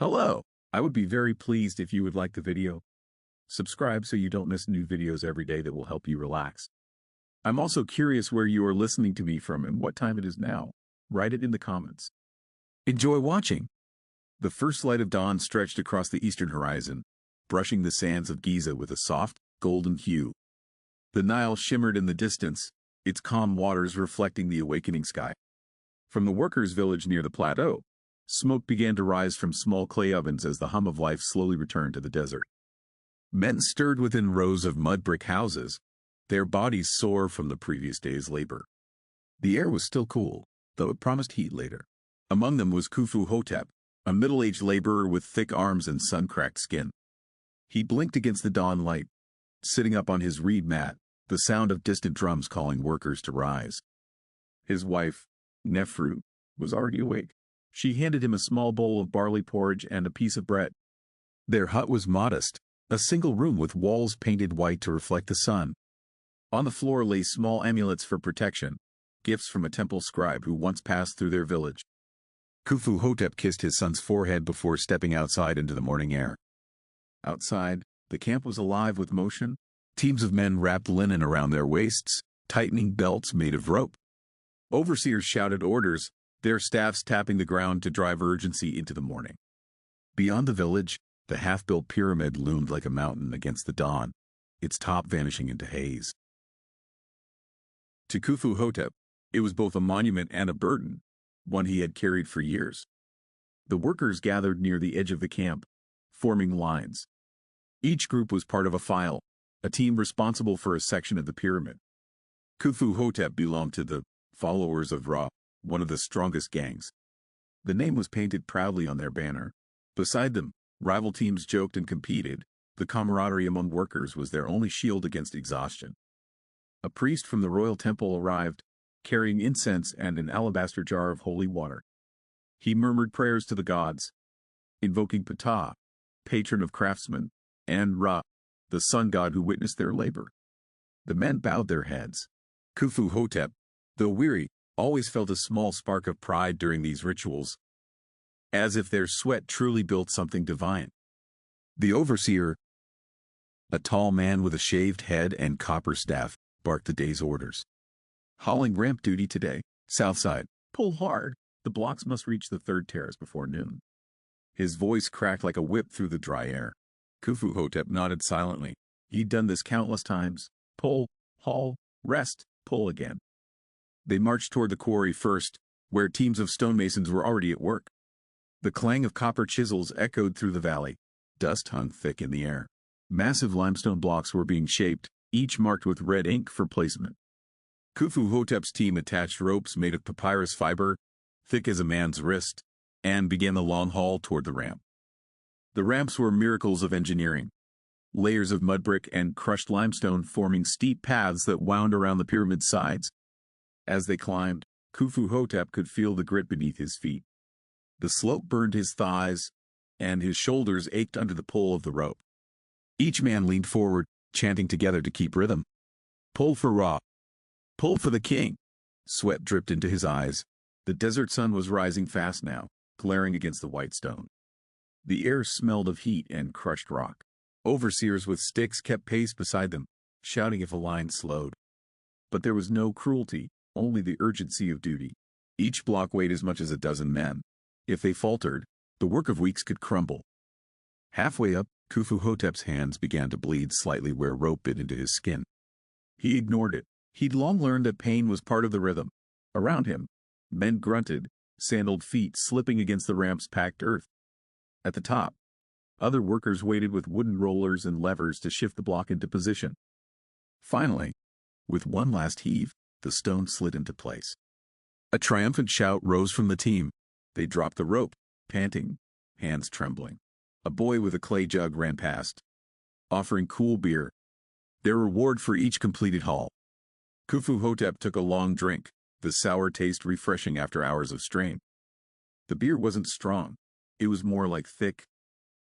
Hello! I would be very pleased if you would like the video. Subscribe so you don't miss new videos every day that will help you relax. I'm also curious where you are listening to me from and what time it is now. Write it in the comments. Enjoy watching! The first light of dawn stretched across the eastern horizon, brushing the sands of Giza with a soft, golden hue. The Nile shimmered in the distance, its calm waters reflecting the awakening sky. From the workers' village near the plateau, smoke began to rise from small clay ovens as the hum of life slowly returned to the desert. Men stirred within rows of mud brick houses, their bodies sore from the previous day's labor. The air was still cool, though it promised heat later. Among them was Khufu-hotep, a middle-aged laborer with thick arms and sun-cracked skin. He blinked against the dawn light, sitting up on his reed mat, the sound of distant drums calling workers to rise. His wife, Nefru, was already awake. She handed him a small bowl of barley porridge and a piece of bread. Their hut was modest, a single room with walls painted white to reflect the sun. On the floor lay small amulets for protection, gifts from a temple scribe who once passed through their village. Khufu-hotep kissed his son's forehead before stepping outside into the morning air. Outside, the camp was alive with motion. Teams of men wrapped linen around their waists, tightening belts made of rope. Overseers shouted orders, their staffs tapping the ground to drive urgency into the morning. Beyond the village, the half-built pyramid loomed like a mountain against the dawn, its top vanishing into haze. To Khufu-hotep, it was both a monument and a burden, one he had carried for years. The workers gathered near the edge of the camp, forming lines. Each group was part of a file, a team responsible for a section of the pyramid. Khufu-hotep belonged to the followers of Ra, one of the strongest gangs. The name was painted proudly on their banner. Beside them, rival teams joked and competed. The camaraderie among workers was their only shield against exhaustion. A priest from the royal temple arrived, carrying incense and an alabaster jar of holy water. He murmured prayers to the gods, invoking Ptah, patron of craftsmen, and Ra, the sun god who witnessed their labor. The men bowed their heads. Khufu-hotep, though weary, always felt a small spark of pride during these rituals, as if their sweat truly built something divine. The overseer, a tall man with a shaved head and copper staff, barked the day's orders. Hauling ramp duty today, south side, pull hard, the blocks must reach the third terrace before noon. His voice cracked like a whip through the dry air. Khufu-hotep nodded silently. He'd done this countless times. Pull, haul, rest, pull again. They marched toward the quarry first, where teams of stonemasons were already at work. The clang of copper chisels echoed through the valley. Dust hung thick in the air. Massive limestone blocks were being shaped, each marked with red ink for placement. Khufu-hotep's team attached ropes made of papyrus fiber, thick as a man's wrist, and began the long haul toward the ramp. The ramps were miracles of engineering. Layers of mud brick and crushed limestone forming steep paths that wound around the pyramid's sides. As they climbed, Khufu-hotep could feel the grit beneath his feet. The slope burned his thighs, and his shoulders ached under the pull of the rope. Each man leaned forward, chanting together to keep rhythm. Pull for Ra. Pull for the king. Sweat dripped into his eyes. The desert sun was rising fast now, glaring against the white stone. The air smelled of heat and crushed rock. Overseers with sticks kept pace beside them, shouting if a line slowed. But there was no cruelty, only the urgency of duty. Each block weighed as much as a dozen men. If they faltered, the work of weeks could crumble. Halfway up, Khufu-hotep's hands began to bleed slightly where rope bit into his skin. He ignored it. He'd long learned that pain was part of the rhythm. Around him, men grunted, sandaled feet slipping against the ramp's packed earth. At the top, other workers waited with wooden rollers and levers to shift the block into position. Finally, with one last heave, the stone slid into place. A triumphant shout rose from the team. They dropped the rope, panting, hands trembling. A boy with a clay jug ran past, offering cool beer, their reward for each completed haul. Khufu-hotep took a long drink, the sour taste refreshing after hours of strain. The beer wasn't strong. It was more like thick,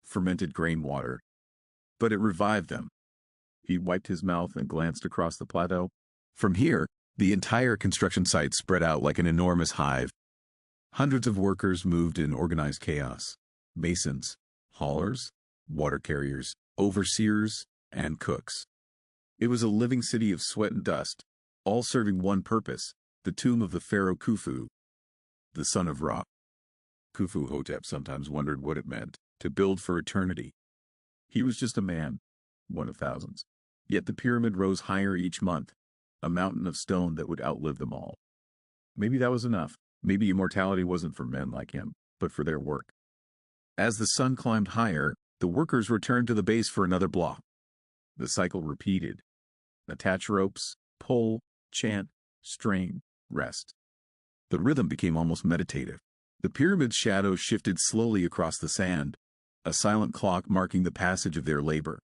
fermented grain water. But it revived them. He wiped his mouth and glanced across the plateau. From here, the entire construction site spread out like an enormous hive. Hundreds of workers moved in organized chaos. masons, haulers, water carriers, overseers, and cooks. It was a living city of sweat and dust, all serving one purpose: the tomb of the pharaoh Khufu, the son of Ra. Khufu-hotep sometimes wondered what it meant to build for eternity. He was just a man, one of thousands. Yet the pyramid rose higher each month, a mountain of stone that would outlive them all. Maybe that was enough. Maybe immortality wasn't for men like him, but for their work. As the sun climbed higher, the workers returned to the base for another block. The cycle repeated. Attach ropes, pull, chant, strain, rest. The rhythm became almost meditative. The pyramid's shadow shifted slowly across the sand, a silent clock marking the passage of their labor.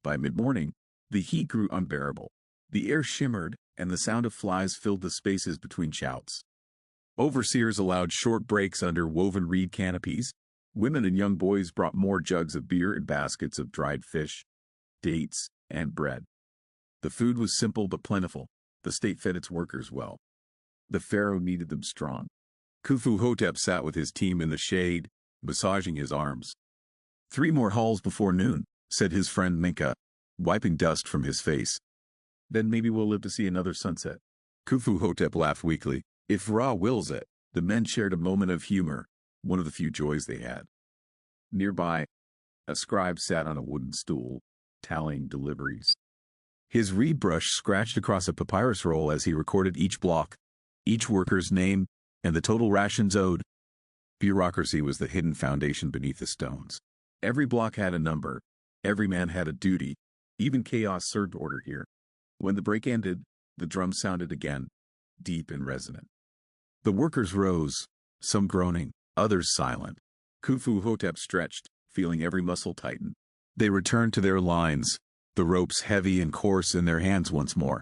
By mid-morning, the heat grew unbearable. The air shimmered, and the sound of flies filled the spaces between shouts. Overseers allowed short breaks under woven reed canopies. Women and young boys brought more jugs of beer and baskets of dried fish, dates, and bread. The food was simple but plentiful. The state fed its workers well. The pharaoh needed them strong. Khufu-hotep sat with his team in the shade, massaging his arms. 3 more hauls before noon, said his friend Minka, wiping dust from his face. Then maybe we'll live to see another sunset. Khufu-hotep laughed weakly. If Ra wills it. The men shared a moment of humor, one of the few joys they had. Nearby, a scribe sat on a wooden stool, tallying deliveries. His reed brush scratched across a papyrus roll as he recorded each block, each worker's name, and the total rations owed. Bureaucracy was the hidden foundation beneath the stones. Every block had a number. Every man had a duty. Even chaos served order here. When the break ended, the drum sounded again, deep and resonant. The workers rose, some groaning, others silent. Khufu-hotep stretched, feeling every muscle tighten. They returned to their lines, the ropes heavy and coarse in their hands once more.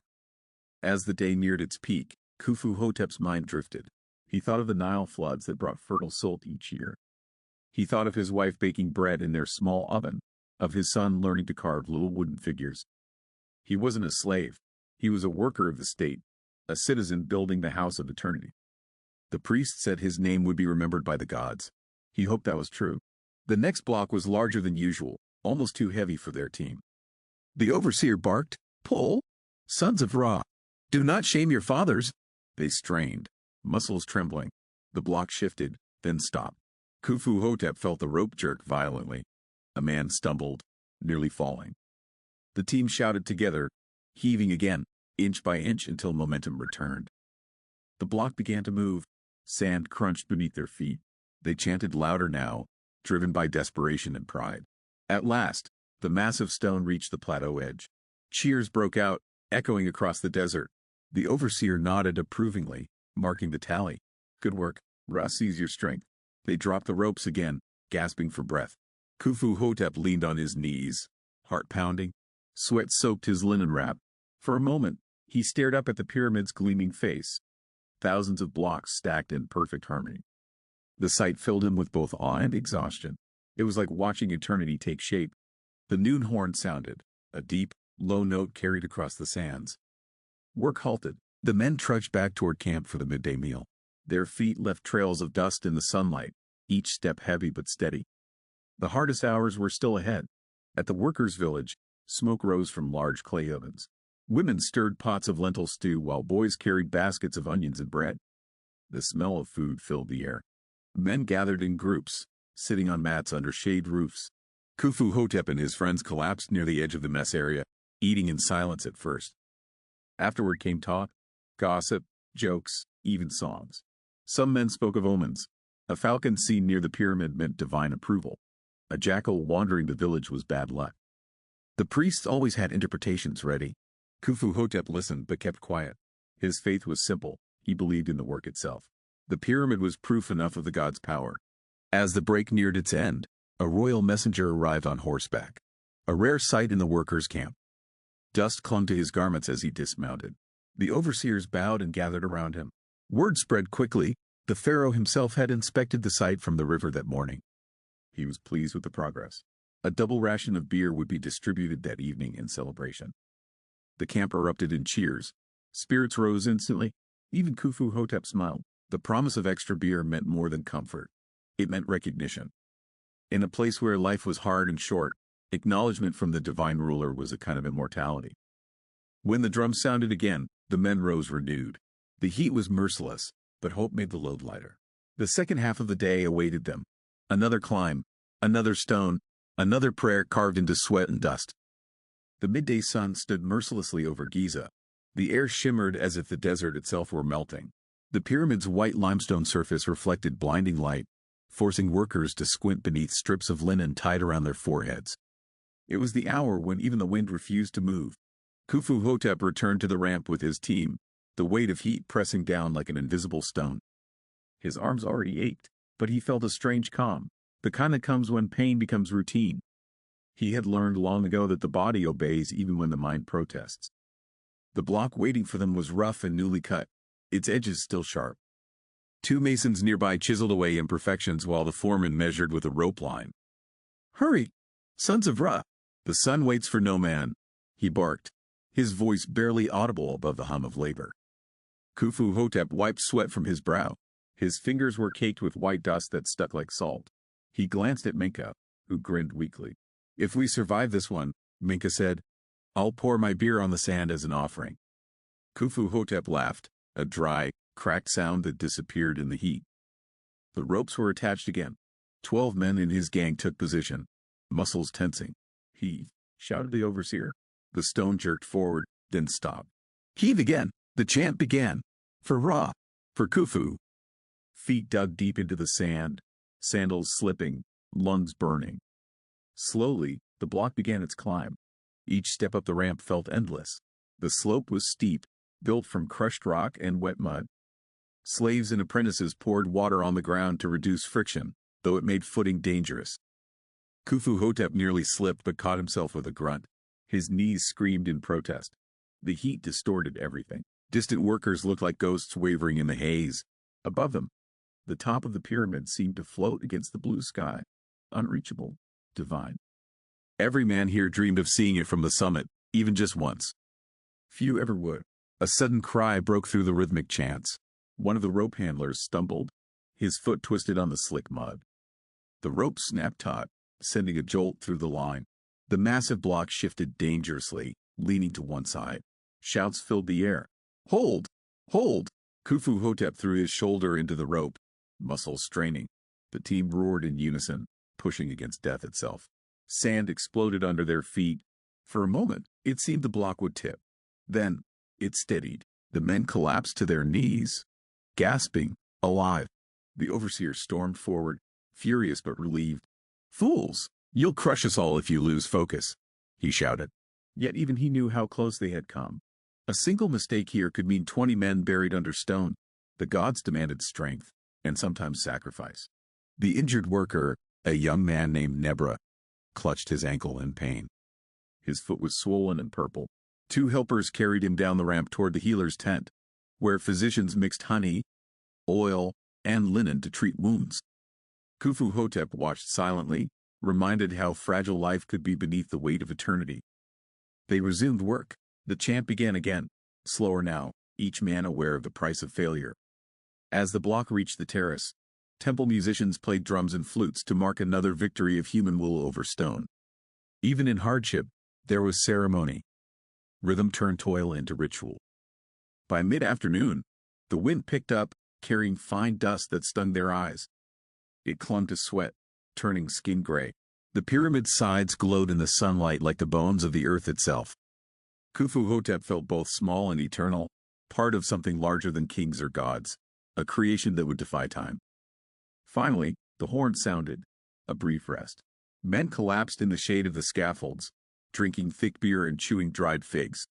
As the day neared its peak, Khufu-hotep's mind drifted. He thought of the Nile floods that brought fertile silt each year. He thought of his wife baking bread in their small oven, of his son learning to carve little wooden figures. He wasn't a slave. He was a worker of the state, a citizen building the house of eternity. The priest said his name would be remembered by the gods. He hoped that was true. The next block was larger than usual, almost too heavy for their team. The overseer barked, "Pull! Sons of Ra! Do not shame your fathers!" They strained, muscles trembling. The block shifted, then stopped. Khufu-hotep felt the rope jerk violently. A man stumbled, nearly falling. The team shouted together, heaving again, inch by inch until momentum returned. The block began to move. Sand crunched beneath their feet. They chanted louder now, driven by desperation and pride. At last, the massive stone reached the plateau edge. Cheers broke out, echoing across the desert. The overseer nodded approvingly, marking the tally. Good work. Ra sees your strength. They dropped the ropes again, gasping for breath. Khufu-hotep leaned on his knees, heart pounding. Sweat soaked his linen wrap. For a moment, he stared up at the pyramid's gleaming face. Thousands of blocks stacked in perfect harmony. The sight filled him with both awe and exhaustion. It was like watching eternity take shape. The noon horn sounded. A deep, low note carried across the sands. Work halted. The men trudged back toward camp for the midday meal. Their feet left trails of dust in the sunlight, each step heavy but steady. The hardest hours were still ahead. At the workers' village, smoke rose from large clay ovens. Women stirred pots of lentil stew while boys carried baskets of onions and bread. The smell of food filled the air. Men gathered in groups, sitting on mats under shade roofs. Khufu-hotep and his friends collapsed near the edge of the mess area, eating in silence at first. Afterward came talk, gossip, jokes, even songs. Some men spoke of omens. A falcon seen near the pyramid meant divine approval. A jackal wandering the village was bad luck. The priests always had interpretations ready. Khufu-hotep listened but kept quiet. His faith was simple. He believed in the work itself. The pyramid was proof enough of the god's power. As the break neared its end, a royal messenger arrived on horseback, a rare sight in the workers' camp. Dust clung to his garments as he dismounted. The overseers bowed and gathered around him. Word spread quickly. The pharaoh himself had inspected the site from the river that morning. He was pleased with the progress. A double ration of beer would be distributed that evening in celebration. The camp erupted in cheers. Spirits rose instantly. Even Khufu-hotep smiled. The promise of extra beer meant more than comfort. It meant recognition. In a place where life was hard and short, acknowledgement from the divine ruler was a kind of immortality. When the drum sounded again, the men rose renewed. The heat was merciless, but hope made the load lighter. The second half of the day awaited them. Another climb, another stone, another prayer carved into sweat and dust. The midday sun stood mercilessly over Giza. The air shimmered as if the desert itself were melting. The pyramid's white limestone surface reflected blinding light, forcing workers to squint beneath strips of linen tied around their foreheads. It was the hour when even the wind refused to move. Khufu-hotep returned to the ramp with his team, the weight of heat pressing down like an invisible stone. His arms already ached, but he felt a strange calm, the kind that comes when pain becomes routine. He had learned long ago that the body obeys even when the mind protests. The block waiting for them was rough and newly cut, its edges still sharp. Two masons nearby chiseled away imperfections while the foreman measured with a rope line. "Hurry, sons of Ra! The sun waits for no man," he barked, his voice barely audible above the hum of labor. Khufu-hotep wiped sweat from his brow. His fingers were caked with white dust that stuck like salt. He glanced at Minka, who grinned weakly. "If we survive this one," Minka said, "I'll pour my beer on the sand as an offering." Khufu-hotep laughed, a dry, cracked sound that disappeared in the heat. The ropes were attached again. 12 men in his gang took position, muscles tensing. "Heave," shouted the overseer. The stone jerked forward, then stopped. "Heave again!" The chant began. "For Ra! For Khufu!" Feet dug deep into the sand, sandals slipping, lungs burning. Slowly, the block began its climb. Each step up the ramp felt endless. The slope was steep, built from crushed rock and wet mud. Slaves and apprentices poured water on the ground to reduce friction, though it made footing dangerous. Khufu-hotep nearly slipped but caught himself with a grunt. His knees screamed in protest. The heat distorted everything. Distant workers looked like ghosts wavering in the haze. Above them, the top of the pyramid seemed to float against the blue sky, unreachable, divine. Every man here dreamed of seeing it from the summit, even just once. Few ever would. A sudden cry broke through the rhythmic chants. One of the rope handlers stumbled, his foot twisted on the slick mud. The rope snapped taut, sending a jolt through the line. The massive block shifted dangerously, leaning to one side. Shouts filled the air. "Hold! Hold!" Khufu-hotep threw his shoulder into the rope, muscles straining. The team roared in unison, pushing against death itself. Sand exploded under their feet. For a moment, it seemed the block would tip. Then, it steadied. The men collapsed to their knees, gasping, alive. The overseer stormed forward, furious but relieved. "Fools! You'll crush us all if you lose focus," he shouted. Yet even he knew how close they had come. A single mistake here could mean 20 men buried under stone. The gods demanded strength, and sometimes sacrifice. The injured worker, a young man named Nebra, clutched his ankle in pain. His foot was swollen and purple. 2 helpers carried him down the ramp toward the healer's tent, where physicians mixed honey, oil, and linen to treat wounds. Khufu-hotep watched silently, reminded how fragile life could be beneath the weight of eternity. They resumed work. The chant began again, slower now, each man aware of the price of failure. As the block reached the terrace, temple musicians played drums and flutes to mark another victory of human will over stone. Even in hardship, there was ceremony. Rhythm turned toil into ritual. By mid-afternoon, the wind picked up, carrying fine dust that stung their eyes. It clung to sweat, turning skin gray. The pyramid's sides glowed in the sunlight like the bones of the earth itself. Khufu-hotep felt both small and eternal, part of something larger than kings or gods, a creation that would defy time. Finally, the horn sounded, a brief rest. Men collapsed in the shade of the scaffolds, drinking thick beer and chewing dried figs.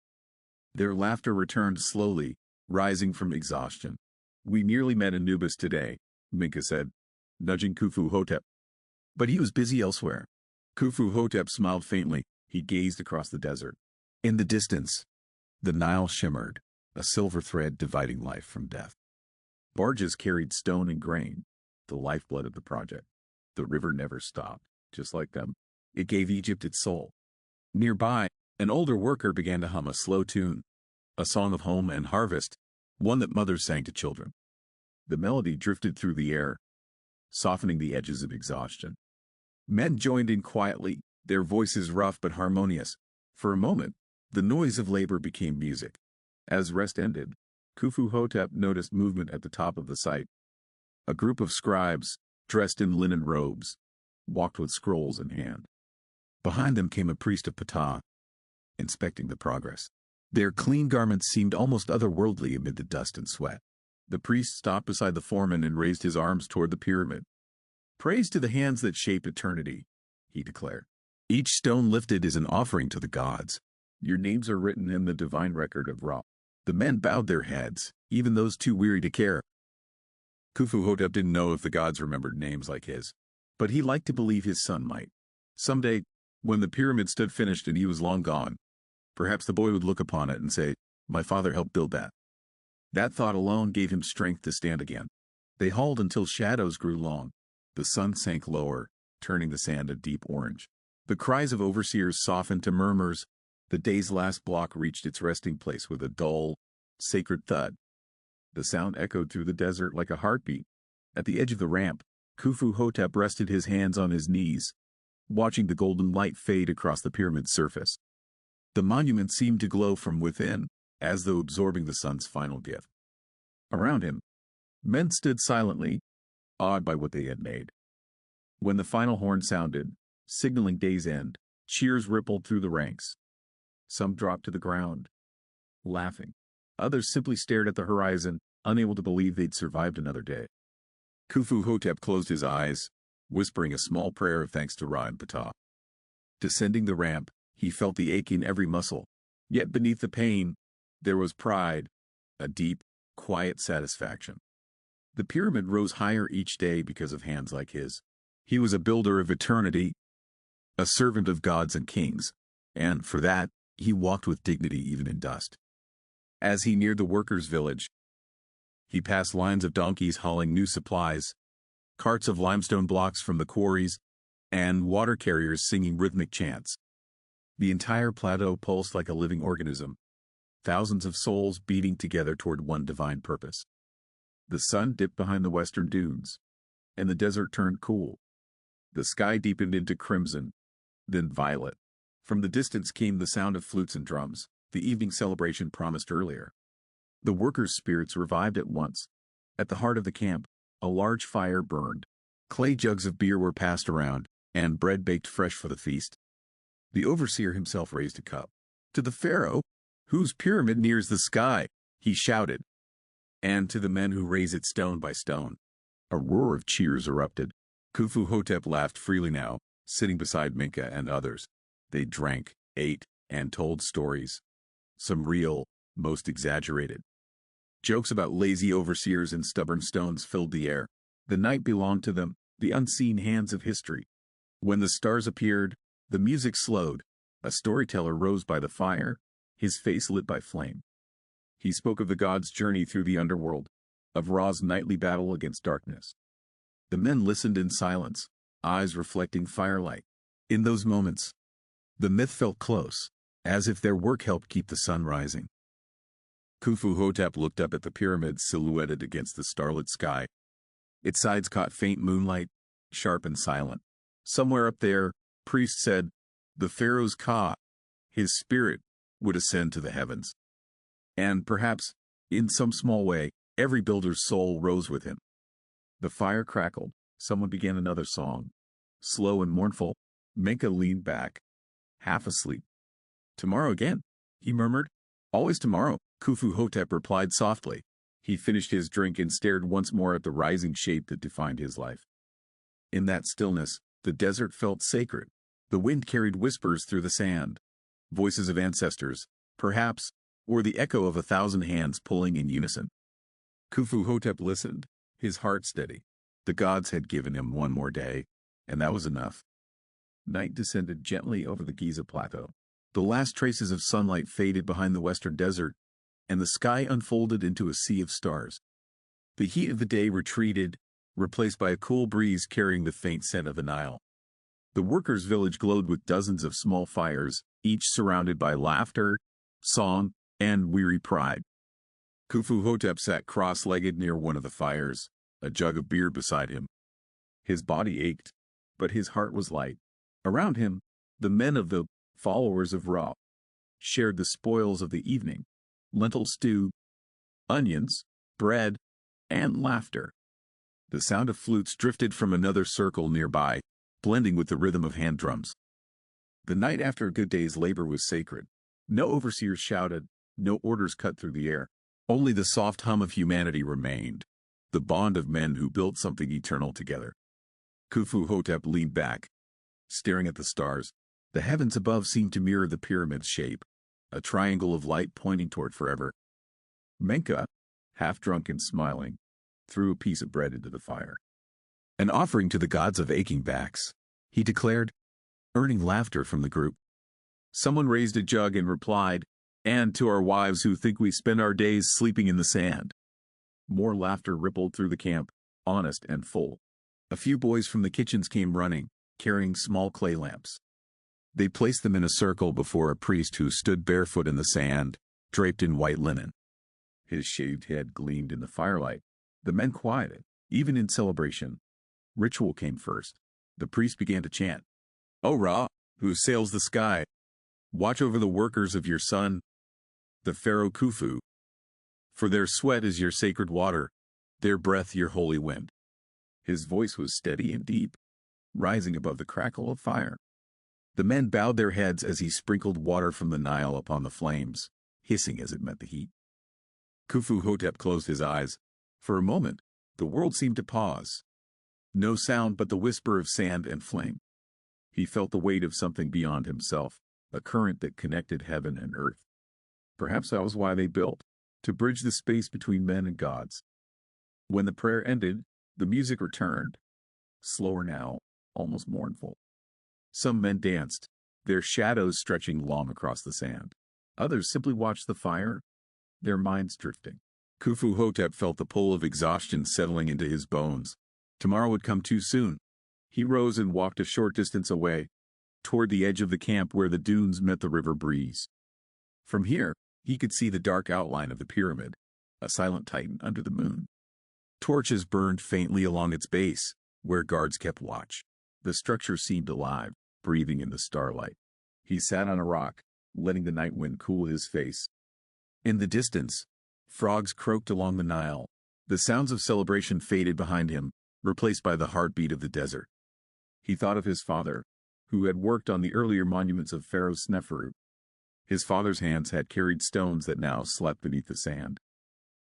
Their laughter returned slowly, rising from exhaustion. "We nearly met Anubis today," Minka said, nudging Khufu-hotep. But he was busy elsewhere. Khufu-hotep smiled faintly. He gazed across the desert. In the distance, the Nile shimmered, a silver thread dividing life from death. Barges carried stone and grain, the lifeblood of the project. The river never stopped, just like them. It gave Egypt its soul. Nearby, an older worker began to hum a slow tune, a song of home and harvest, one that mothers sang to children. The melody drifted through the air, softening the edges of exhaustion. Men joined in quietly, their voices rough but harmonious. For a moment, the noise of labor became music. As rest ended, Khufu-hotep noticed movement at the top of the site. A group of scribes, dressed in linen robes, walked with scrolls in hand. Behind them came a priest of Ptah, inspecting the progress. Their clean garments seemed almost otherworldly amid the dust and sweat. The priest stopped beside the foreman and raised his arms toward the pyramid. "Praise to the hands that shape eternity," he declared. "Each stone lifted is an offering to the gods. Your names are written in the divine record of Ra." The men bowed their heads, even those too weary to care. Khufu-hotep didn't know if the gods remembered names like his, but he liked to believe his son might. Someday, when the pyramid stood finished and he was long gone, perhaps the boy would look upon it and say, "My father helped build that." That thought alone gave him strength to stand again. They hauled until shadows grew long. The sun sank lower, turning the sand a deep orange. The cries of overseers softened to murmurs. The day's last block reached its resting place with a dull, sacred thud. The sound echoed through the desert like a heartbeat. At the edge of the ramp, Khufu-hotep rested his hands on his knees, watching the golden light fade across the pyramid's surface. The monument seemed to glow from within, as though absorbing the sun's final gift. Around him, men stood silently, awed by what they had made. When the final horn sounded, signaling day's end, cheers rippled through the ranks. Some dropped to the ground, laughing. Others simply stared at the horizon, unable to believe they'd survived another day. Khufu-hotep closed his eyes, whispering a small prayer of thanks to Ra and Ptah. Descending the ramp, he felt the ache in every muscle. Yet beneath the pain, there was pride, a deep, quiet satisfaction. The pyramid rose higher each day because of hands like his. He was a builder of eternity, a servant of gods and kings, and for that, he walked with dignity even in dust. As he neared the workers' village, he passed lines of donkeys hauling new supplies, carts of limestone blocks from the quarries, and water carriers singing rhythmic chants. The entire plateau pulsed like a living organism, thousands of souls beating together toward one divine purpose. The sun dipped behind the western dunes, and the desert turned cool. The sky deepened into crimson, then violet. From the distance came the sound of flutes and drums, the evening celebration promised earlier. The workers' spirits revived at once. At the heart of the camp, a large fire burned. Clay jugs of beer were passed around, and bread baked fresh for the feast. The overseer himself raised a cup. "To the pharaoh, whose pyramid nears the sky," he shouted, and to the men who raise it stone by stone. A roar of cheers erupted. Khufu-hotep laughed freely now, sitting beside Minka and others. They drank, ate, and told stories. Some real, most exaggerated. Jokes about lazy overseers and stubborn stones filled the air. The night belonged to them, the unseen hands of history. When the stars appeared, the music slowed. A storyteller rose by the fire, his face lit by flame. He spoke of the gods' journey through the underworld, of Ra's nightly battle against darkness. The men listened in silence, eyes reflecting firelight. In those moments, the myth felt close, as if their work helped keep the sun rising. Khufu-hotep looked up at the pyramid silhouetted against the starlit sky. Its sides caught faint moonlight, sharp and silent. Somewhere up there, priests said, the Pharaoh's Ka, his spirit, would ascend to the heavens. And perhaps, in some small way, every builder's soul rose with him. The fire crackled. Someone began another song. Slow and mournful, Minka leaned back, half asleep. "Tomorrow again," he murmured. "Always tomorrow," Khufu-hotep replied softly. He finished his drink and stared once more at the rising shape that defined his life. In that stillness, the desert felt sacred. The wind carried whispers through the sand, voices of ancestors, perhaps, or the echo of 1,000 hands pulling in unison. Khufu-hotep listened, his heart steady. The gods had given him one more day, and that was enough. Night descended gently over the Giza plateau. The last traces of sunlight faded behind the western desert, and the sky unfolded into a sea of stars. The heat of the day retreated, replaced by a cool breeze carrying the faint scent of the Nile. The workers' village glowed with dozens of small fires, each surrounded by laughter, song, and weary pride. Khufu-hotep sat cross-legged near one of the fires, a jug of beer beside him. His body ached, but his heart was light. Around him, the men of the followers of Ra shared the spoils of the evening: lentil stew, onions, bread, and laughter. The sound of flutes drifted from another circle nearby, blending with the rhythm of hand drums. The night after a good day's labor was sacred. No overseers shouted, no orders cut through the air. Only the soft hum of humanity remained, the bond of men who built something eternal together. Khufu-hotep leaned back, staring at the stars. The heavens above seemed to mirror the pyramid's shape, a triangle of light pointing toward forever. Menka, half drunk and smiling, threw a piece of bread into the fire. An offering to the gods of aching backs, he declared, earning laughter from the group. Someone raised a jug and replied, and to our wives who think we spend our days sleeping in the sand. More laughter rippled through the camp, honest and full. A few boys from the kitchens came running, carrying small clay lamps. They placed them in a circle before a priest who stood barefoot in the sand, draped in white linen. His shaved head gleamed in the firelight. The men quieted, even in celebration. Ritual came first. The priest began to chant, "O Ra, who sails the sky, watch over the workers of your son, the Pharaoh Khufu. For their sweat is your sacred water, their breath your holy wind." His voice was steady and deep, rising above the crackle of fire. The men bowed their heads as he sprinkled water from the Nile upon the flames, hissing as it met the heat. Khufu-hotep closed his eyes. For a moment, the world seemed to pause. No sound but the whisper of sand and flame. He felt the weight of something beyond himself, a current that connected heaven and earth. Perhaps that was why they built, to bridge the space between men and gods. When the prayer ended, the music returned, slower now, almost mournful. Some men danced, their shadows stretching long across the sand. Others simply watched the fire, their minds drifting. Khufu-hotep felt the pull of exhaustion settling into his bones. Tomorrow would come too soon. He rose and walked a short distance away, toward the edge of the camp where the dunes met the river breeze. From here, he could see the dark outline of the pyramid, a silent titan under the moon. Torches burned faintly along its base, where guards kept watch. The structure seemed alive, breathing in the starlight. He sat on a rock, letting the night wind cool his face. In the distance, frogs croaked along the Nile. The sounds of celebration faded behind him, replaced by the heartbeat of the desert. He thought of his father, who had worked on the earlier monuments of Pharaoh Sneferu. His father's hands had carried stones that now slept beneath the sand.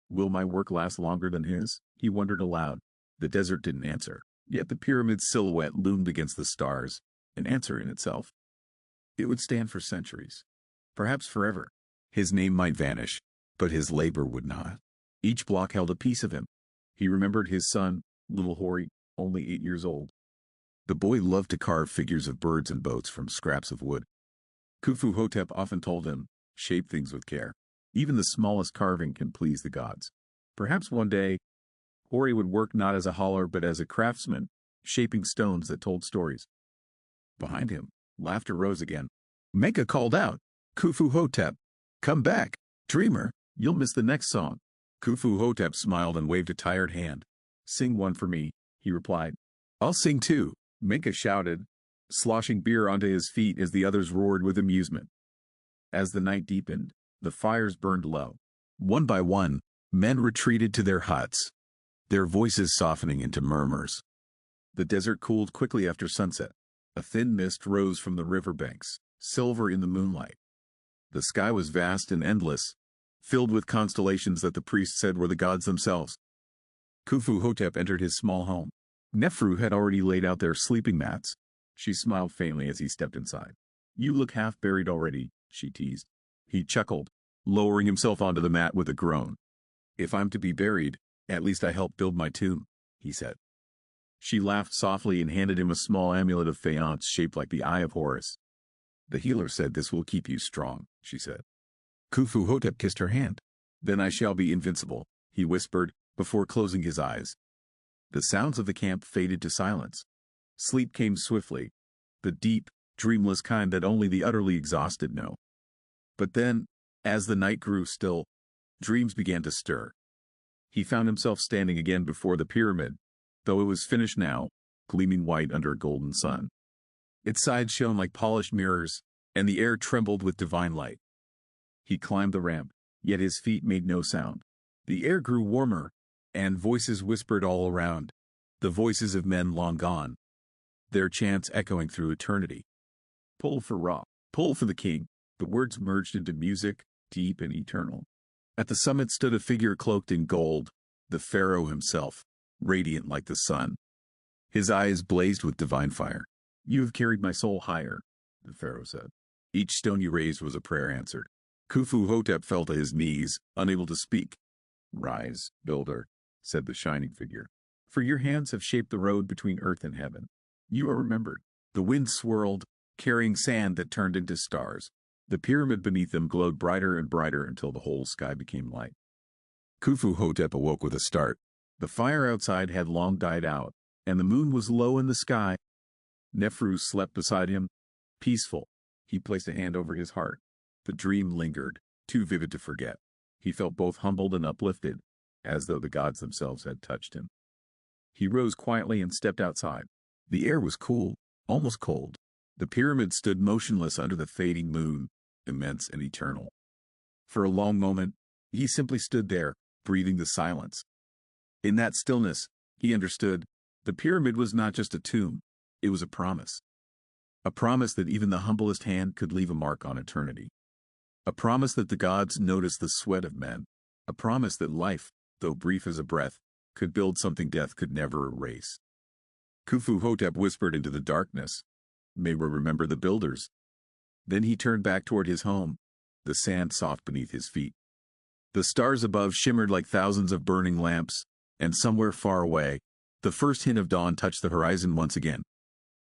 Will my work last longer than his? He wondered aloud. The desert didn't answer, yet the pyramid's silhouette loomed against the stars, an answer in itself. It would stand for centuries, perhaps forever. His name might vanish, but his labor would not. Each block held a piece of him. He remembered his son, little Hori, only 8 years old. The boy loved to carve figures of birds and boats from scraps of wood. Khufu-hotep often told him, shape things with care. Even the smallest carving can please the gods. Perhaps one day, Hori would work not as a hauler but as a craftsman, shaping stones that told stories. Behind him, laughter rose again. Menka called out, "Khufu-hotep, come back, dreamer, you'll miss the next song." Khufu-hotep smiled and waved a tired hand. "Sing one for me," he replied. "I'll sing too," Menka shouted, sloshing beer onto his feet as the others roared with amusement. As the night deepened, the fires burned low. One by one, men retreated to their huts, their voices softening into murmurs. The desert cooled quickly after sunset. A thin mist rose from the riverbanks, silver in the moonlight. The sky was vast and endless, filled with constellations that the priest said were the gods themselves. Khufu-hotep entered his small home. Nefru had already laid out their sleeping mats. She smiled faintly as he stepped inside. "You look half buried already," she teased. He chuckled, lowering himself onto the mat with a groan. "If I'm to be buried, at least I helped build my tomb," he said. She laughed softly and handed him a small amulet of faience shaped like the eye of Horus. "The healer said this will keep you strong," she said. Khufu-hotep kissed her hand. "Then I shall be invincible," he whispered, before closing his eyes. The sounds of the camp faded to silence. Sleep came swiftly, the deep, dreamless kind that only the utterly exhausted know. But then, as the night grew still, dreams began to stir. He found himself standing again before the pyramid. Though it was finished now, gleaming white under a golden sun. Its sides shone like polished mirrors, and the air trembled with divine light. He climbed the ramp, yet his feet made no sound. The air grew warmer, and voices whispered all around, the voices of men long gone, their chants echoing through eternity. Pull for Ra, pull for the king. The words merged into music, deep and eternal. At the summit stood a figure cloaked in gold, the pharaoh himself, radiant like the sun. His eyes blazed with divine fire. You have carried my soul higher, the pharaoh said. Each stone you raised was a prayer answered. Khufu-hotep fell to his knees, unable to speak. Rise, builder, said the shining figure. For your hands have shaped the road between earth and heaven. You are remembered. The wind swirled, carrying sand that turned into stars. The pyramid beneath them glowed brighter and brighter until the whole sky became light. Khufu-hotep awoke with a start. The fire outside had long died out, and the moon was low in the sky. Nefru slept beside him, peaceful. He placed a hand over his heart. The dream lingered, too vivid to forget. He felt both humbled and uplifted, as though the gods themselves had touched him. He rose quietly and stepped outside. The air was cool, almost cold. The pyramid stood motionless under the fading moon, immense and eternal. For a long moment, he simply stood there, breathing the silence. In that stillness, he understood, the pyramid was not just a tomb, it was a promise. A promise that even the humblest hand could leave a mark on eternity. A promise that the gods noticed the sweat of men. A promise that life, though brief as a breath, could build something death could never erase. Khufu-hotep whispered into the darkness, May we remember the builders. Then he turned back toward his home, the sand soft beneath his feet. The stars above shimmered like thousands of burning lamps, and somewhere far away, the first hint of dawn touched the horizon once again.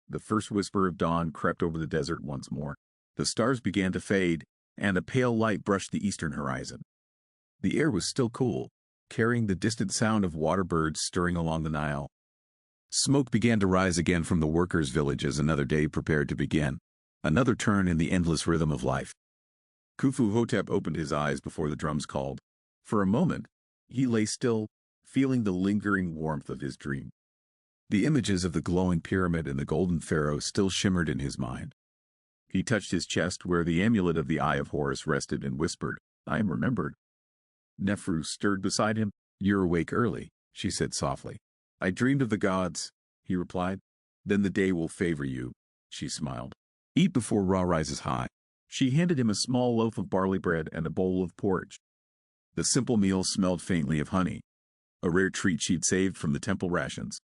The first whisper of dawn crept over the desert once more. The stars began to fade, and a pale light brushed the eastern horizon. The air was still cool, carrying the distant sound of water birds stirring along the Nile. Smoke began to rise again from the workers' village as another day prepared to begin, another turn in the endless rhythm of life. Khufu-hotep opened his eyes before the drums called. For a moment, he lay still, feeling the lingering warmth of his dream. The images of the glowing pyramid and the golden pharaoh still shimmered in his mind. He touched his chest where the amulet of the Eye of Horus rested and whispered, I am remembered. Nefru stirred beside him. You're awake early, she said softly. I dreamed of the gods, he replied. Then the day will favor you, she smiled. Eat before Ra rises high. She handed him a small loaf of barley bread and a bowl of porridge. The simple meal smelled faintly of honey, a rare treat she'd saved from the temple rations.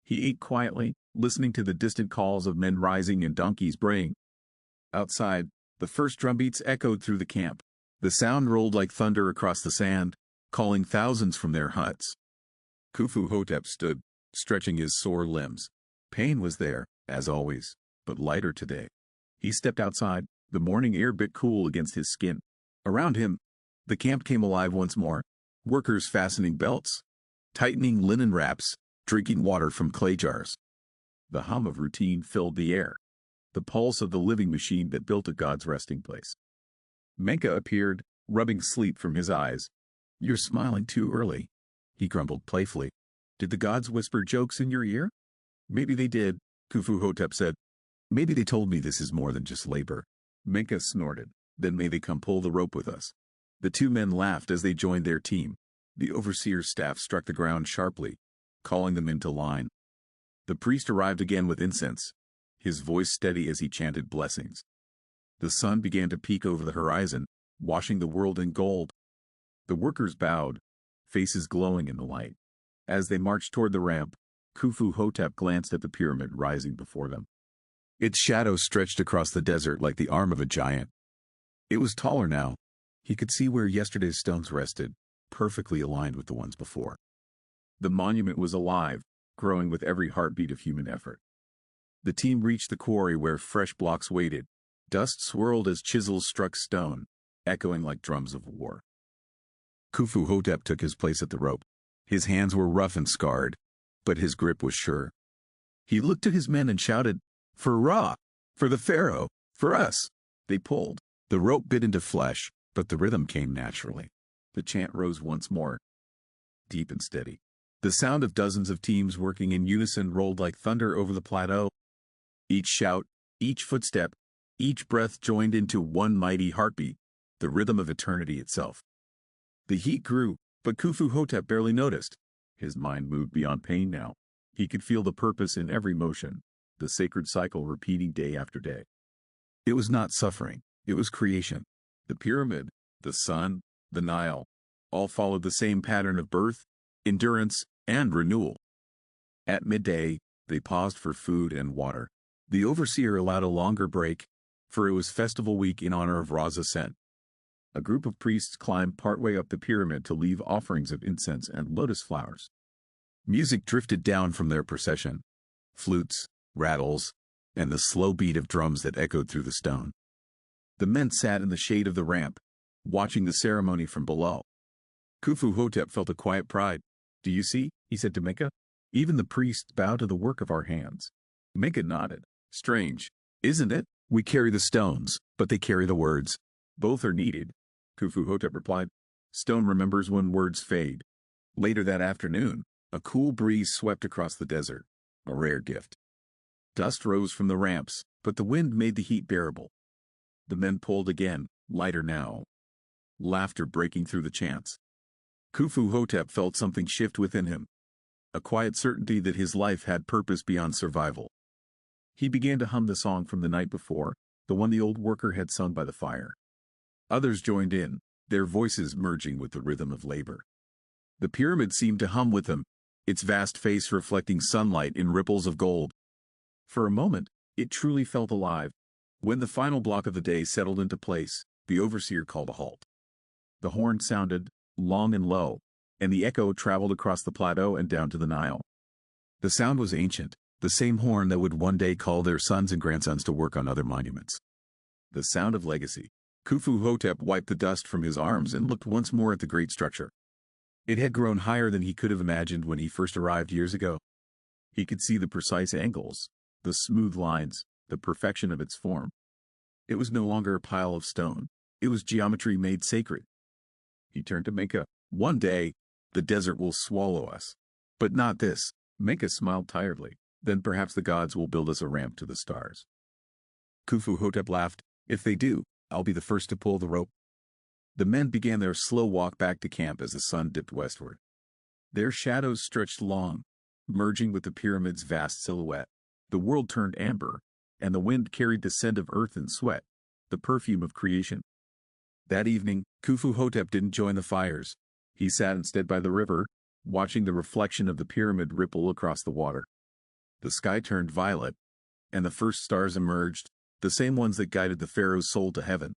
He ate quietly, listening to the distant calls of men rising and donkeys braying. Outside, the first drumbeats echoed through the camp. The sound rolled like thunder across the sand, calling thousands from their huts. Khufu-hotep stood, stretching his sore limbs. Pain was there, as always, but lighter today. He stepped outside, the morning air bit cool against his skin. Around him, the camp came alive once more. Workers fastening belts, tightening linen wraps, drinking water from clay jars. The hum of routine filled the air, the pulse of the living machine that built a god's resting place. Menka appeared, rubbing sleep from his eyes. You're smiling too early, he grumbled playfully. Did the gods whisper jokes in your ear? Maybe they did, Khufu-hotep said. Maybe they told me this is more than just labor. Menka snorted. Then may they come pull the rope with us. The two men laughed as they joined their team. The overseer's staff struck the ground sharply, calling them into line. The priest arrived again with incense, his voice steady as he chanted blessings. The sun began to peek over the horizon, washing the world in gold. The workers bowed, faces glowing in the light. As they marched toward the ramp, Khufu-hotep glanced at the pyramid rising before them. Its shadow stretched across the desert like the arm of a giant. It was taller now. He could see where yesterday's stones rested, perfectly aligned with the ones before. The monument was alive, growing with every heartbeat of human effort. The team reached the quarry where fresh blocks waited. Dust swirled as chisels struck stone, echoing like drums of war. Khufu-hotep took his place at the rope. His hands were rough and scarred, but his grip was sure. He looked to his men and shouted, For Ra! For the pharaoh! For us! They pulled. The rope bit into flesh, but the rhythm came naturally. The chant rose once more, deep and steady. The sound of dozens of teams working in unison rolled like thunder over the plateau. Each shout, each footstep, each breath joined into one mighty heartbeat, the rhythm of eternity itself. The heat grew, but Khufu-hotep barely noticed. His mind moved beyond pain now. He could feel the purpose in every motion, the sacred cycle repeating day after day. It was not suffering, it was creation. The pyramid, the sun, the Nile, all followed the same pattern of birth, endurance, and renewal. At midday, they paused for food and water. The overseer allowed a longer break, for it was festival week in honor of Ra's ascent. A group of priests climbed partway up the pyramid to leave offerings of incense and lotus flowers. Music drifted down from their procession, flutes, rattles, and the slow beat of drums that echoed through the stone. The men sat in the shade of the ramp, watching the ceremony from below. Khufu-hotep felt a quiet pride. "Do you see?" he said to Mecca. "Even the priests bow to the work of our hands." Mecca nodded. "Strange, isn't it? We carry the stones, but they carry the words. Both are needed," Khufu-hotep replied. "Stone remembers when words fade." Later that afternoon, a cool breeze swept across the desert, a rare gift. Dust rose from the ramps, but the wind made the heat bearable. The men pulled again, lighter now. Laughter breaking through the chants. Khufu-hotep felt something shift within him, a quiet certainty that his life had purpose beyond survival. He began to hum the song from the night before, the one the old worker had sung by the fire. Others joined in, their voices merging with the rhythm of labor. The pyramid seemed to hum with them, its vast face reflecting sunlight in ripples of gold. For a moment, it truly felt alive. When the final block of the day settled into place, the overseer called a halt. The horn sounded, long and low, and the echo traveled across the plateau and down to the Nile. The sound was ancient, the same horn that would one day call their sons and grandsons to work on other monuments. The sound of legacy. Khufu-hotep wiped the dust from his arms and looked once more at the great structure. It had grown higher than he could have imagined when he first arrived years ago. He could see the precise angles, the smooth lines, the perfection of its form. It was no longer a pile of stone. It was geometry made sacred. He turned to Mecca. "One day, the desert will swallow us. But not this." Mecca smiled tiredly. "Then perhaps the gods will build us a ramp to the stars." Khufu-hotep laughed. "If they do, I'll be the first to pull the rope." The men began their slow walk back to camp as the sun dipped westward. Their shadows stretched long, merging with the pyramid's vast silhouette. The world turned amber, and the wind carried the scent of earth and sweat, the perfume of creation. That evening, Khufu-hotep didn't join the fires. He sat instead by the river, watching the reflection of the pyramid ripple across the water. The sky turned violet, and the first stars emerged, the same ones that guided the Pharaoh's soul to heaven.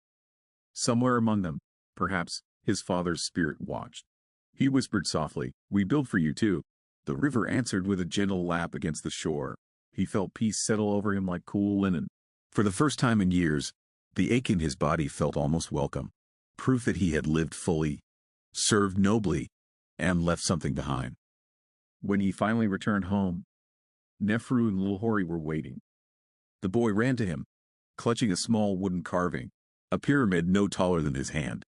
Somewhere among them, perhaps, his father's spirit watched. He whispered softly, "We build for you too." The river answered with a gentle lap against the shore. He felt peace settle over him like cool linen. For the first time in years, the ache in his body felt almost welcome. Proof that he had lived fully, served nobly, and left something behind. When he finally returned home, Nefru and Lil Hori were waiting. The boy ran to him, clutching a small wooden carving, a pyramid no taller than his hand.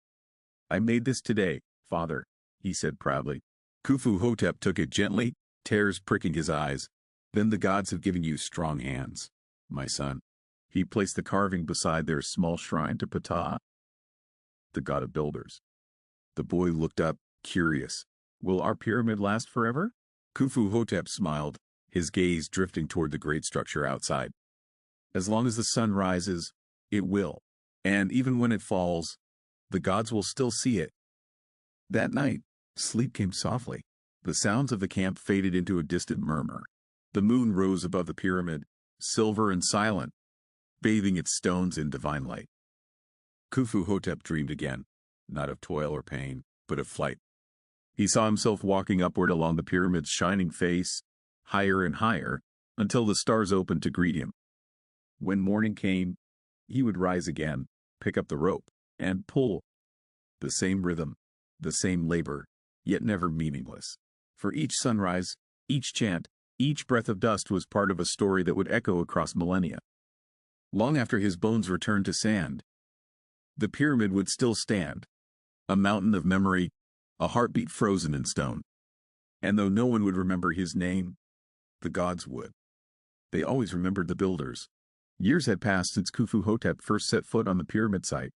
"I made this today, father," he said proudly. Khufu-hotep took it gently, tears pricking his eyes. "Then the gods have given you strong hands, my son." He placed the carving beside their small shrine to Ptah, the god of builders. The boy looked up, curious. "Will our pyramid last forever?" Khufu-hotep smiled, his gaze drifting toward the great structure outside. "As long as the sun rises, it will. And even when it falls, the gods will still see it." That night, sleep came softly. The sounds of the camp faded into a distant murmur. The moon rose above the pyramid, silver and silent, bathing its stones in divine light. Khufu-hotep dreamed again, not of toil or pain, but of flight. He saw himself walking upward along the pyramid's shining face, higher and higher, until the stars opened to greet him. When morning came, he would rise again, pick up the rope, and pull. The same rhythm, the same labor, yet never meaningless. For each sunrise, each chant, each breath of dust was part of a story that would echo across millennia. Long after his bones returned to sand, the pyramid would still stand, a mountain of memory, a heartbeat frozen in stone. And though no one would remember his name, the gods would. They always remembered the builders. Years had passed since Khufu-hotep first set foot on the pyramid site.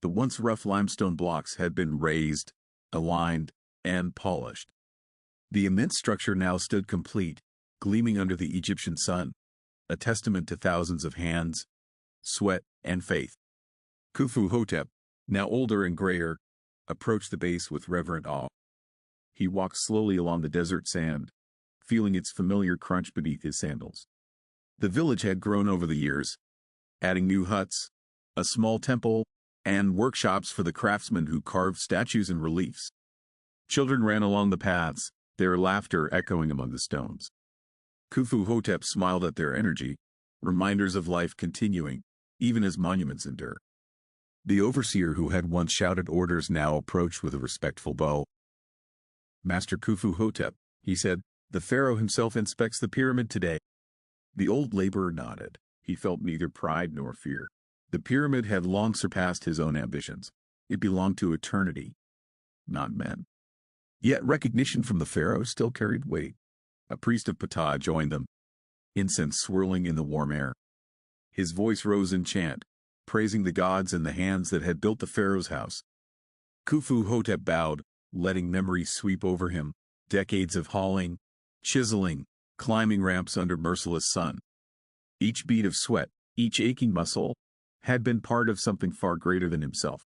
The once rough limestone blocks had been raised, aligned, and polished. The immense structure now stood complete, gleaming under the Egyptian sun, a testament to thousands of hands, sweat, and faith. Khufu-hotep, now older and grayer, approached the base with reverent awe. He walked slowly along the desert sand, feeling its familiar crunch beneath his sandals. The village had grown over the years, adding new huts, a small temple, and workshops for the craftsmen who carved statues and reliefs. Children ran along the paths, their laughter echoing among the stones. Khufu-hotep smiled at their energy, reminders of life continuing, even as monuments endure. The overseer who had once shouted orders now approached with a respectful bow. "Master Khufu-hotep," he said, "the pharaoh himself inspects the pyramid today." The old laborer nodded. He felt neither pride nor fear. The pyramid had long surpassed his own ambitions. It belonged to eternity, not men. Yet recognition from the pharaoh still carried weight. A priest of Ptah joined them, incense swirling in the warm air. His voice rose in chant, praising the gods and the hands that had built the pharaoh's house. Khufu-hotep bowed, letting memory sweep over him, decades of hauling, chiseling, climbing ramps under merciless sun. Each bead of sweat, each aching muscle, had been part of something far greater than himself.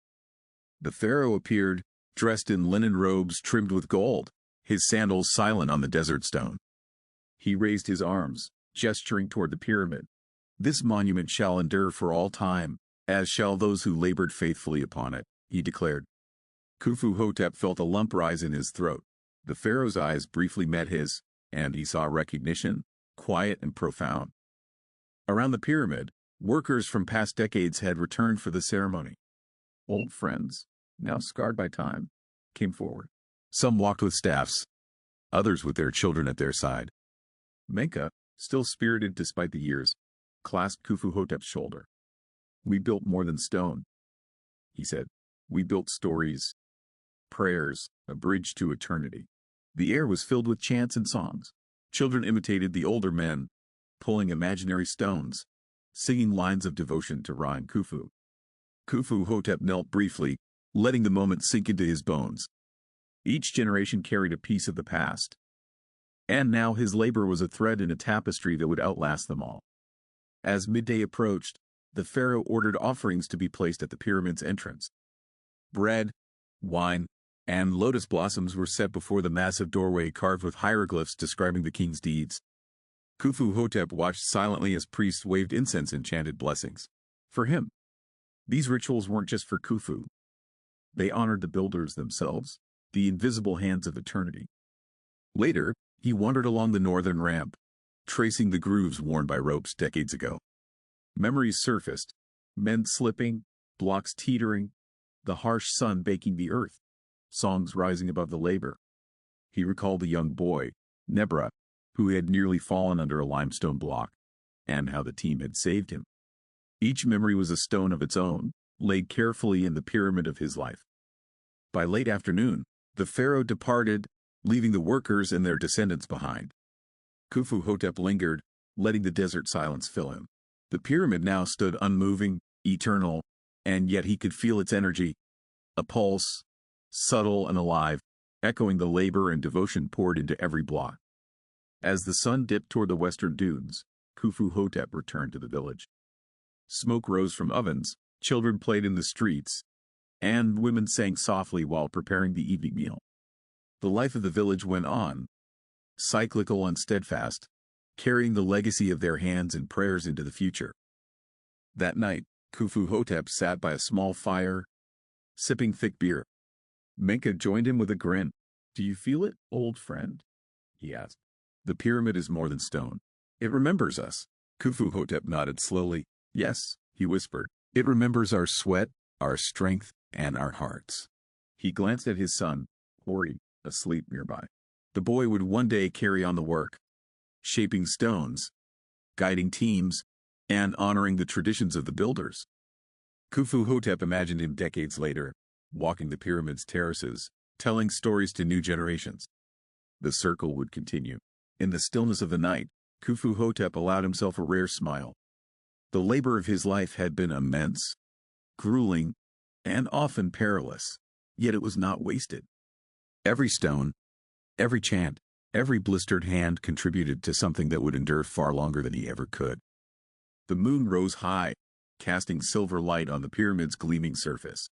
The pharaoh appeared, dressed in linen robes trimmed with gold, his sandals silent on the desert stone. He raised his arms, gesturing toward the pyramid. "This monument shall endure for all time, as shall those who labored faithfully upon it," he declared. Khufu-hotep felt a lump rise in his throat. The pharaoh's eyes briefly met his, and he saw recognition, quiet and profound. Around the pyramid, workers from past decades had returned for the ceremony. Old friends, now scarred by time, came forward. Some walked with staffs, others with their children at their side. Menka, still spirited despite the years, clasped Khufu-hotep's shoulder. "We built more than stone," he said. "We built stories, prayers, a bridge to eternity." The air was filled with chants and songs. Children imitated the older men, pulling imaginary stones, singing lines of devotion to Ra and Khufu. Khufu-hotep knelt briefly, letting the moment sink into his bones. Each generation carried a piece of the past, and now his labor was a thread in a tapestry that would outlast them all. As midday approached, the pharaoh ordered offerings to be placed at the pyramid's entrance. Bread, wine, and lotus blossoms were set before the massive doorway carved with hieroglyphs describing the king's deeds. Khufu-hotep watched silently as priests waved incense and chanted blessings. For him, these rituals weren't just for Khufu. They honored the builders themselves, the invisible hands of eternity. Later, he wandered along the northern ramp, tracing the grooves worn by ropes decades ago. Memories surfaced, men slipping, blocks teetering, the harsh sun baking the earth, songs rising above the labor. He recalled a young boy, Nebra, who had nearly fallen under a limestone block, and how the team had saved him. Each memory was a stone of its own, laid carefully in the pyramid of his life. By late afternoon, the pharaoh departed, leaving the workers and their descendants behind. Khufu-hotep lingered, letting the desert silence fill him. The pyramid now stood unmoving, eternal, and yet he could feel its energy, a pulse, subtle and alive, echoing the labor and devotion poured into every block. As the sun dipped toward the western dunes, Khufu-hotep returned to the village. Smoke rose from ovens, children played in the streets, and women sang softly while preparing the evening meal. The life of the village went on, cyclical and steadfast, carrying the legacy of their hands and prayers into the future. That night, Khufu-hotep sat by a small fire, sipping thick beer. Menka joined him with a grin. "Do you feel it, old friend?" he asked. "The pyramid is more than stone. It remembers us." Khufu-hotep nodded slowly. "Yes," he whispered. "It remembers our sweat, our strength, and our hearts." He glanced at his son, Hori, asleep nearby. The boy would one day carry on the work, shaping stones, guiding teams, and honoring the traditions of the builders. Khufu-hotep imagined him decades later, walking the pyramid's terraces, telling stories to new generations. The circle would continue. In the stillness of the night, Khufu-hotep allowed himself a rare smile. The labor of his life had been immense, grueling, and often perilous, yet it was not wasted. Every stone, every chant, every blistered hand contributed to something that would endure far longer than he ever could. The moon rose high, casting silver light on the pyramid's gleaming surface.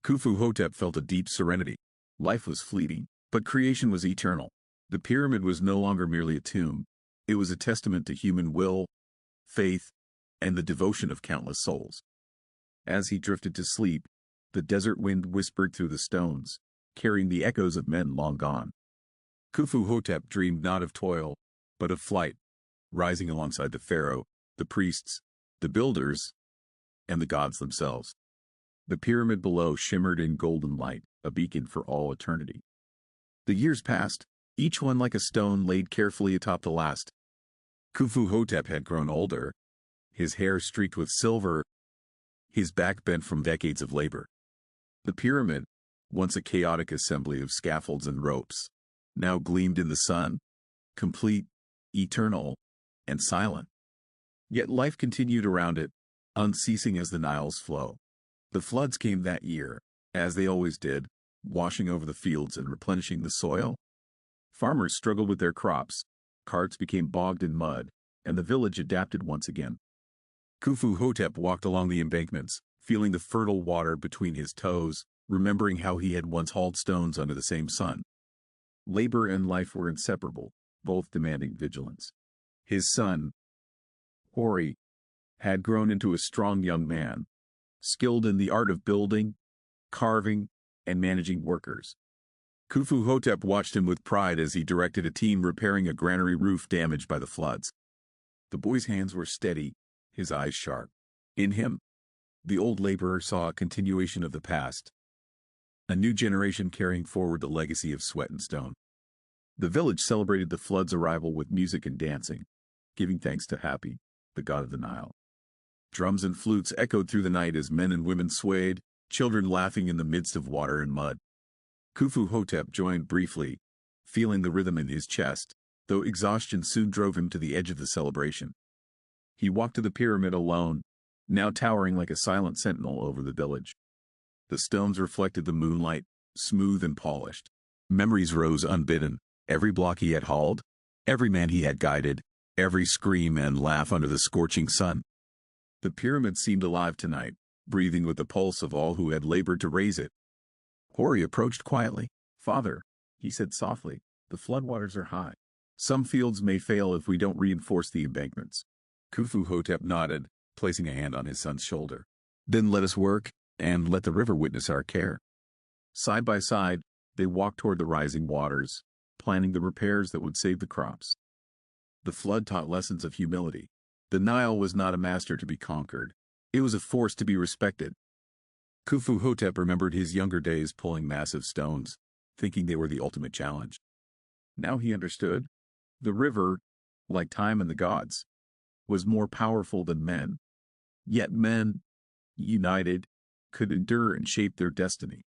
Khufu-hotep felt a deep serenity. Life was fleeting, but creation was eternal. The pyramid was no longer merely a tomb. It was a testament to human will, faith, and the devotion of countless souls. As he drifted to sleep, the desert wind whispered through the stones, carrying the echoes of men long gone. Khufu-hotep dreamed not of toil, but of flight, rising alongside the pharaoh, the priests, the builders, and the gods themselves. The pyramid below shimmered in golden light, a beacon for all eternity. The years passed, each one like a stone laid carefully atop the last. Khufu-hotep had grown older, his hair streaked with silver, his back bent from decades of labor. The pyramid, once a chaotic assembly of scaffolds and ropes, now gleamed in the sun, complete, eternal, and silent. Yet life continued around it, unceasing as the Nile's flow. The floods came that year, as they always did, washing over the fields and replenishing the soil. Farmers struggled with their crops, carts became bogged in mud, and the village adapted once again. Khufu-hotep walked along the embankments, feeling the fertile water between his toes, remembering how he had once hauled stones under the same sun. Labor and life were inseparable, both demanding vigilance. His son, Hori, had grown into a strong young man, skilled in the art of building, carving, and managing workers. Khufu-hotep watched him with pride as he directed a team repairing a granary roof damaged by the floods. The boy's hands were steady, his eyes sharp. In him, the old laborer saw a continuation of the past, a new generation carrying forward the legacy of sweat and stone. The village celebrated the flood's arrival with music and dancing, giving thanks to Hapi, the god of the Nile. Drums and flutes echoed through the night as men and women swayed, children laughing in the midst of water and mud. Khufu-hotep joined briefly, feeling the rhythm in his chest, though exhaustion soon drove him to the edge of the celebration. He walked to the pyramid alone, now towering like a silent sentinel over the village. The stones reflected the moonlight, smooth and polished. Memories rose unbidden, every block he had hauled, every man he had guided, every scream and laugh under the scorching sun. The pyramid seemed alive tonight, breathing with the pulse of all who had labored to raise it. Hori approached quietly. "Father," he said softly, "the floodwaters are high. Some fields may fail if we don't reinforce the embankments." Khufu-hotep nodded, placing a hand on his son's shoulder. "Then let us work, and let the river witness our care." Side by side, they walked toward the rising waters, planning the repairs that would save the crops. The flood taught lessons of humility. The Nile was not a master to be conquered. It was a force to be respected. Khufu-hotep remembered his younger days pulling massive stones, thinking they were the ultimate challenge. Now he understood. The river, like time and the gods, was more powerful than men. Yet men, united, could endure and shape their destiny.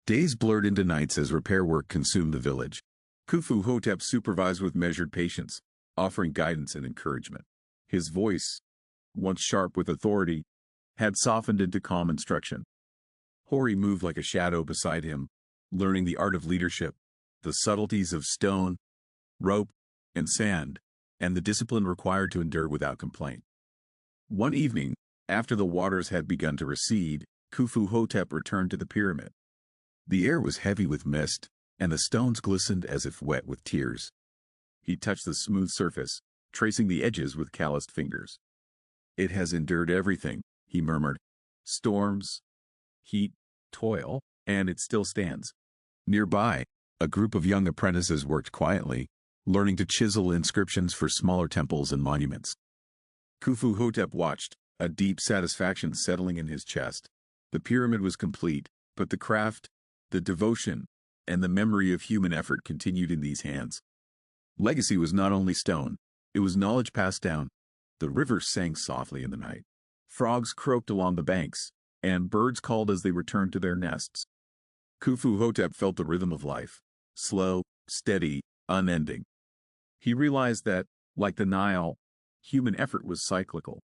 Days blurred into nights as repair work consumed the village. Khufu-hotep supervised with measured patience, offering guidance and encouragement. His voice, once sharp with authority, had softened into calm instruction. Hori moved like a shadow beside him, learning the art of leadership, the subtleties of stone, rope, and sand, and the discipline required to endure without complaint. One evening, after the waters had begun to recede, Khufu-hotep returned to the pyramid. The air was heavy with mist, and the stones glistened as if wet with tears. He touched the smooth surface, tracing the edges with calloused fingers. "It has endured everything," he murmured. "Storms, heat, toil, and it still stands." Nearby, a group of young apprentices worked quietly, learning to chisel inscriptions for smaller temples and monuments. Khufu-hotep watched, a deep satisfaction settling in his chest. The pyramid was complete, but the craft, the devotion, and the memory of human effort continued in these hands. Legacy was not only stone, it was knowledge passed down. The river sang softly in the night. Frogs croaked along the banks, and birds called as they returned to their nests. Khufu-hotep felt the rhythm of life, slow, steady, unending. He realized that, like the Nile, human effort was cyclical.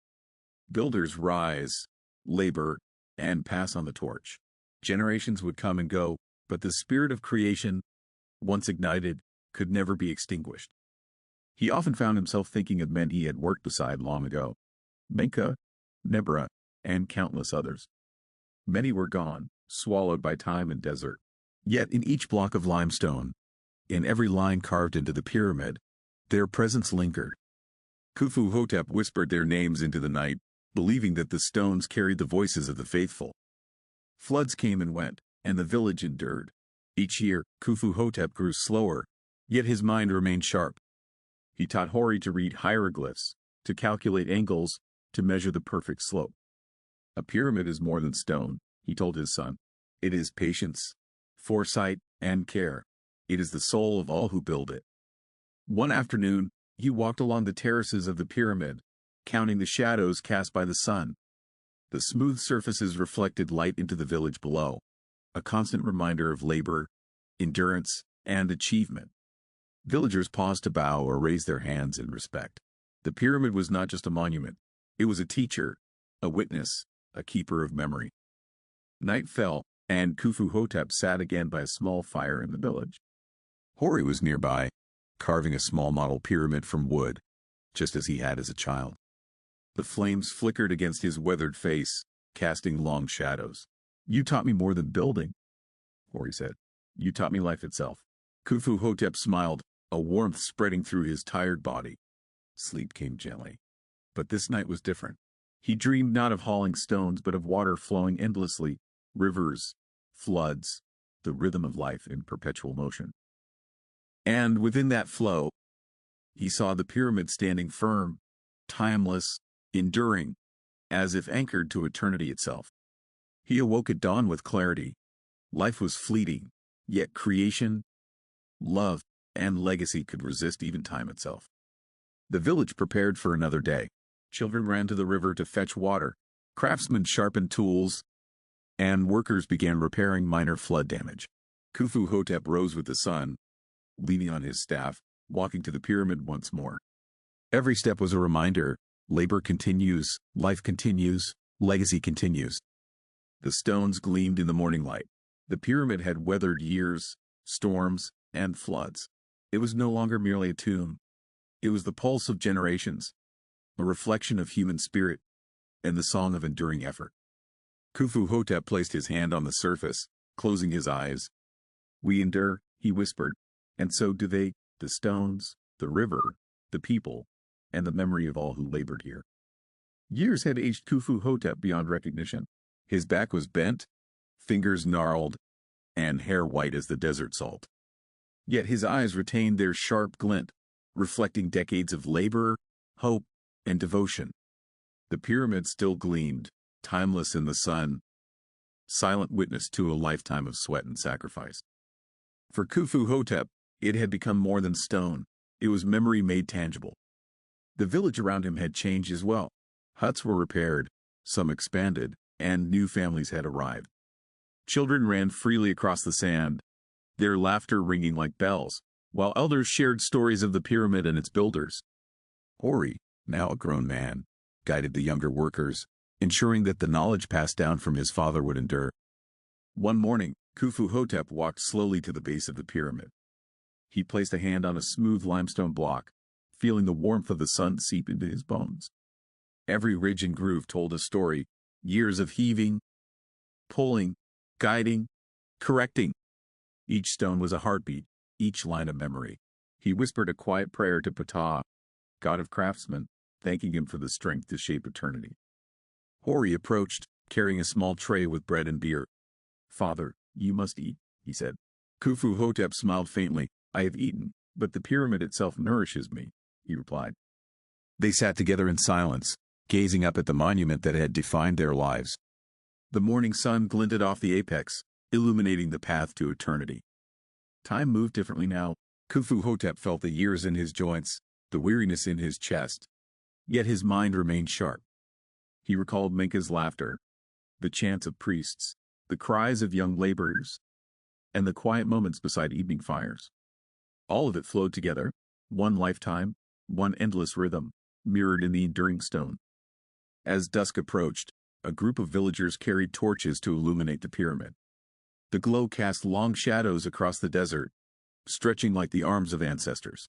Builders rise, labor, and pass on the torch. Generations would come and go, but the spirit of creation, once ignited, could never be extinguished. He often found himself thinking of men he had worked beside long ago. Menka, Nebra, and countless others. Many were gone, swallowed by time and desert. Yet in each block of limestone, in every line carved into the pyramid, their presence lingered. Khufu-hotep whispered their names into the night, believing that the stones carried the voices of the faithful. Floods came and went, and the village endured. Each year, Khufu-hotep grew slower, yet his mind remained sharp. He taught Hori to read hieroglyphs, to calculate angles, to measure the perfect slope. A pyramid is more than stone, he told his son. It is patience, foresight, and care. It is the soul of all who build it. One afternoon, he walked along the terraces of the pyramid, counting the shadows cast by the sun. The smooth surfaces reflected light into the village below, a constant reminder of labor, endurance, and achievement. Villagers paused to bow or raise their hands in respect. The pyramid was not just a monument. It was a teacher, a witness, a keeper of memory. Night fell, and Khufu-hotep sat again by a small fire in the village. Hori was nearby, carving a small model pyramid from wood, just as he had as a child. The flames flickered against his weathered face, casting long shadows. "You taught me more than building," Hori said. "You taught me life itself." Khufu-hotep smiled, a warmth spreading through his tired body. Sleep came gently. But this night was different. He dreamed not of hauling stones, but of water flowing endlessly, rivers, floods, the rhythm of life in perpetual motion. And within that flow, he saw the pyramid standing firm, timeless, enduring, as if anchored to eternity itself. He awoke at dawn with clarity. Life was fleeting, yet creation, love, and legacy could resist even time itself. The village prepared for another day. Children ran to the river to fetch water, craftsmen sharpened tools, and workers began repairing minor flood damage. Khufu-hotep rose with the sun, leaning on his staff, walking to the pyramid once more. Every step was a reminder: labor continues, life continues, legacy continues. The stones gleamed in the morning light. The pyramid had weathered years, storms, and floods. It was no longer merely a tomb. It was the pulse of generations, a reflection of human spirit, and the song of enduring effort. Khufu-hotep placed his hand on the surface, closing his eyes. "We endure," he whispered, "and so do they, the stones, the river, the people, and the memory of all who labored here." Years had aged Khufu-hotep beyond recognition. His back was bent, fingers gnarled, and hair white as the desert salt. Yet his eyes retained their sharp glint, reflecting decades of labor, hope, and devotion. The pyramid still gleamed, timeless in the sun, silent witness to a lifetime of sweat and sacrifice. For Khufu-hotep, it had become more than stone. It was memory made tangible. The village around him had changed as well. Huts were repaired, some expanded, and new families had arrived. Children ran freely across the sand, their laughter ringing like bells, while elders shared stories of the pyramid and its builders. Hori, now a grown man, guided the younger workers, ensuring that the knowledge passed down from his father would endure. One morning, Khufu-hotep walked slowly to the base of the pyramid. He placed a hand on a smooth limestone block, feeling the warmth of the sun seep into his bones. Every ridge and groove told a story, years of heaving, pulling, guiding, correcting. Each stone was a heartbeat, each line a memory. He whispered a quiet prayer to Ptah, god of craftsmen, thanking him for the strength to shape eternity. Hori approached, carrying a small tray with bread and beer. "Father, you must eat," he said. Khufu-hotep smiled faintly. "I have eaten, but the pyramid itself nourishes me," he replied. They sat together in silence, gazing up at the monument that had defined their lives. The morning sun glinted off the apex, illuminating the path to eternity. Time moved differently now. Khufu-hotep felt the years in his joints, the weariness in his chest. Yet his mind remained sharp. He recalled Menka's laughter, the chants of priests, the cries of young laborers, and the quiet moments beside evening fires. All of it flowed together, one lifetime, one endless rhythm, mirrored in the enduring stone. As dusk approached, a group of villagers carried torches to illuminate the pyramid. The glow cast long shadows across the desert, stretching like the arms of ancestors.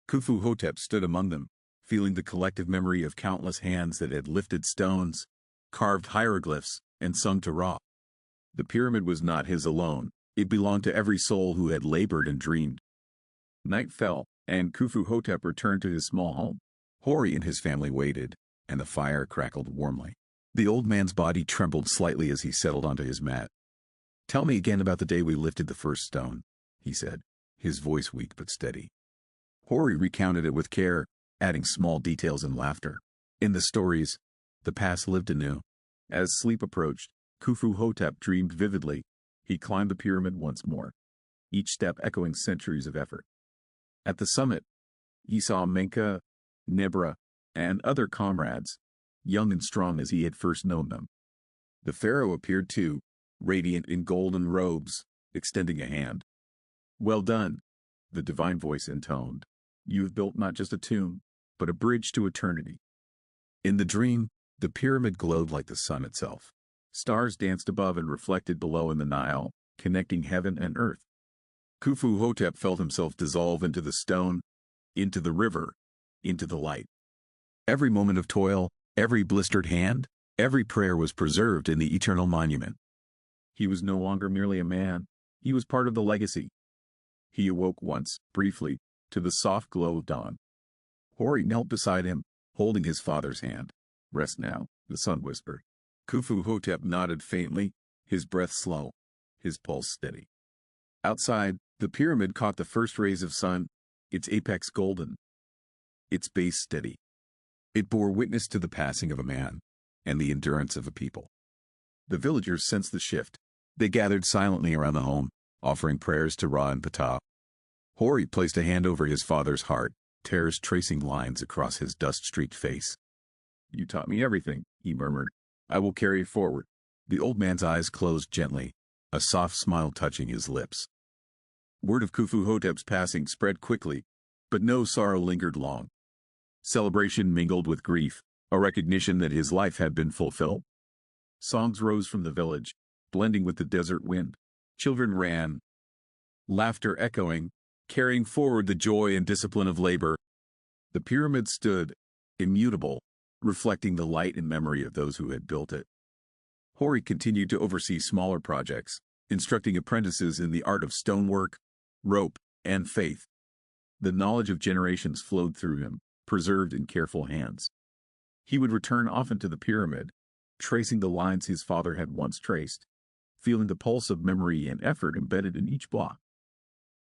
Khufu-hotep stood among them, feeling the collective memory of countless hands that had lifted stones, carved hieroglyphs, and sung to Ra. The pyramid was not his alone, it belonged to every soul who had labored and dreamed. Night fell, and Khufu-hotep returned to his small home. Hori and his family waited, and the fire crackled warmly. The old man's body trembled slightly as he settled onto his mat. "Tell me again about the day we lifted the first stone," he said, his voice weak but steady. Hori recounted it with care, adding small details and laughter. In the stories, the past lived anew. As sleep approached, Khufu-hotep dreamed vividly. He climbed the pyramid once more, each step echoing centuries of effort. At the summit, he saw Menka, Nebra, and other comrades, young and strong as he had first known them. The pharaoh appeared too, radiant in golden robes, extending a hand. "Well done," the divine voice intoned. "You have built not just a tomb, but a bridge to eternity." In the dream, the pyramid glowed like the sun itself. Stars danced above and reflected below in the Nile, connecting heaven and earth. Khufu-hotep felt himself dissolve into the stone, into the river, into the light. Every moment of toil, every blistered hand, every prayer was preserved in the eternal monument. He was no longer merely a man, he was part of the legacy. He awoke once, briefly, to the soft glow of dawn. Hori knelt beside him, holding his father's hand. "Rest now," the son whispered. Khufu-hotep nodded faintly, his breath slow, his pulse steady. Outside, the pyramid caught the first rays of sun, its apex golden, its base steady. It bore witness to the passing of a man and the endurance of a people. The villagers sensed the shift. They gathered silently around the home, offering prayers to Ra and Ptah. Hori placed a hand over his father's heart, tears tracing lines across his dust-streaked face. "You taught me everything," he murmured. "I will carry it forward." The old man's eyes closed gently, a soft smile touching his lips. Word of Khufu-hotep's passing spread quickly, but no sorrow lingered long. Celebration mingled with grief, a recognition that his life had been fulfilled. Songs rose from the village, blending with the desert wind. Children ran, laughter echoing, carrying forward the joy and discipline of labor. The pyramid stood, immutable, reflecting the light and memory of those who had built it. Hori continued to oversee smaller projects, instructing apprentices in the art of stonework, rope, and faith. The knowledge of generations flowed through him, preserved in careful hands. He would return often to the pyramid, tracing the lines his father had once traced, feeling the pulse of memory and effort embedded in each block.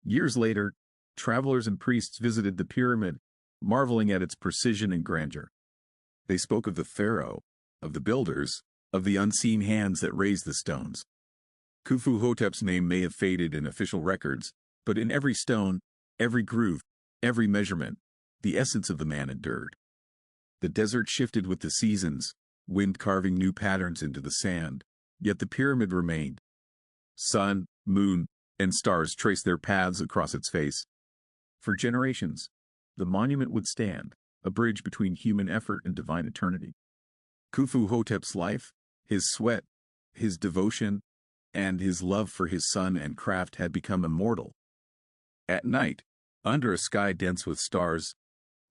Years later, travelers and priests visited the pyramid, marveling at its precision and grandeur. They spoke of the pharaoh, of the builders, of the unseen hands that raised the stones. Khufu-hotep's name may have faded in official records, but in every stone, every groove, every measurement, the essence of the man endured. The desert shifted with the seasons, wind carving new patterns into the sand, yet the pyramid remained. Sun, moon, and stars traced their paths across its face. For generations, the monument would stand, a bridge between human effort and divine eternity. Khufu-hotep's life, his sweat, his devotion, and his love for his son and craft had become immortal. At night, under a sky dense with stars,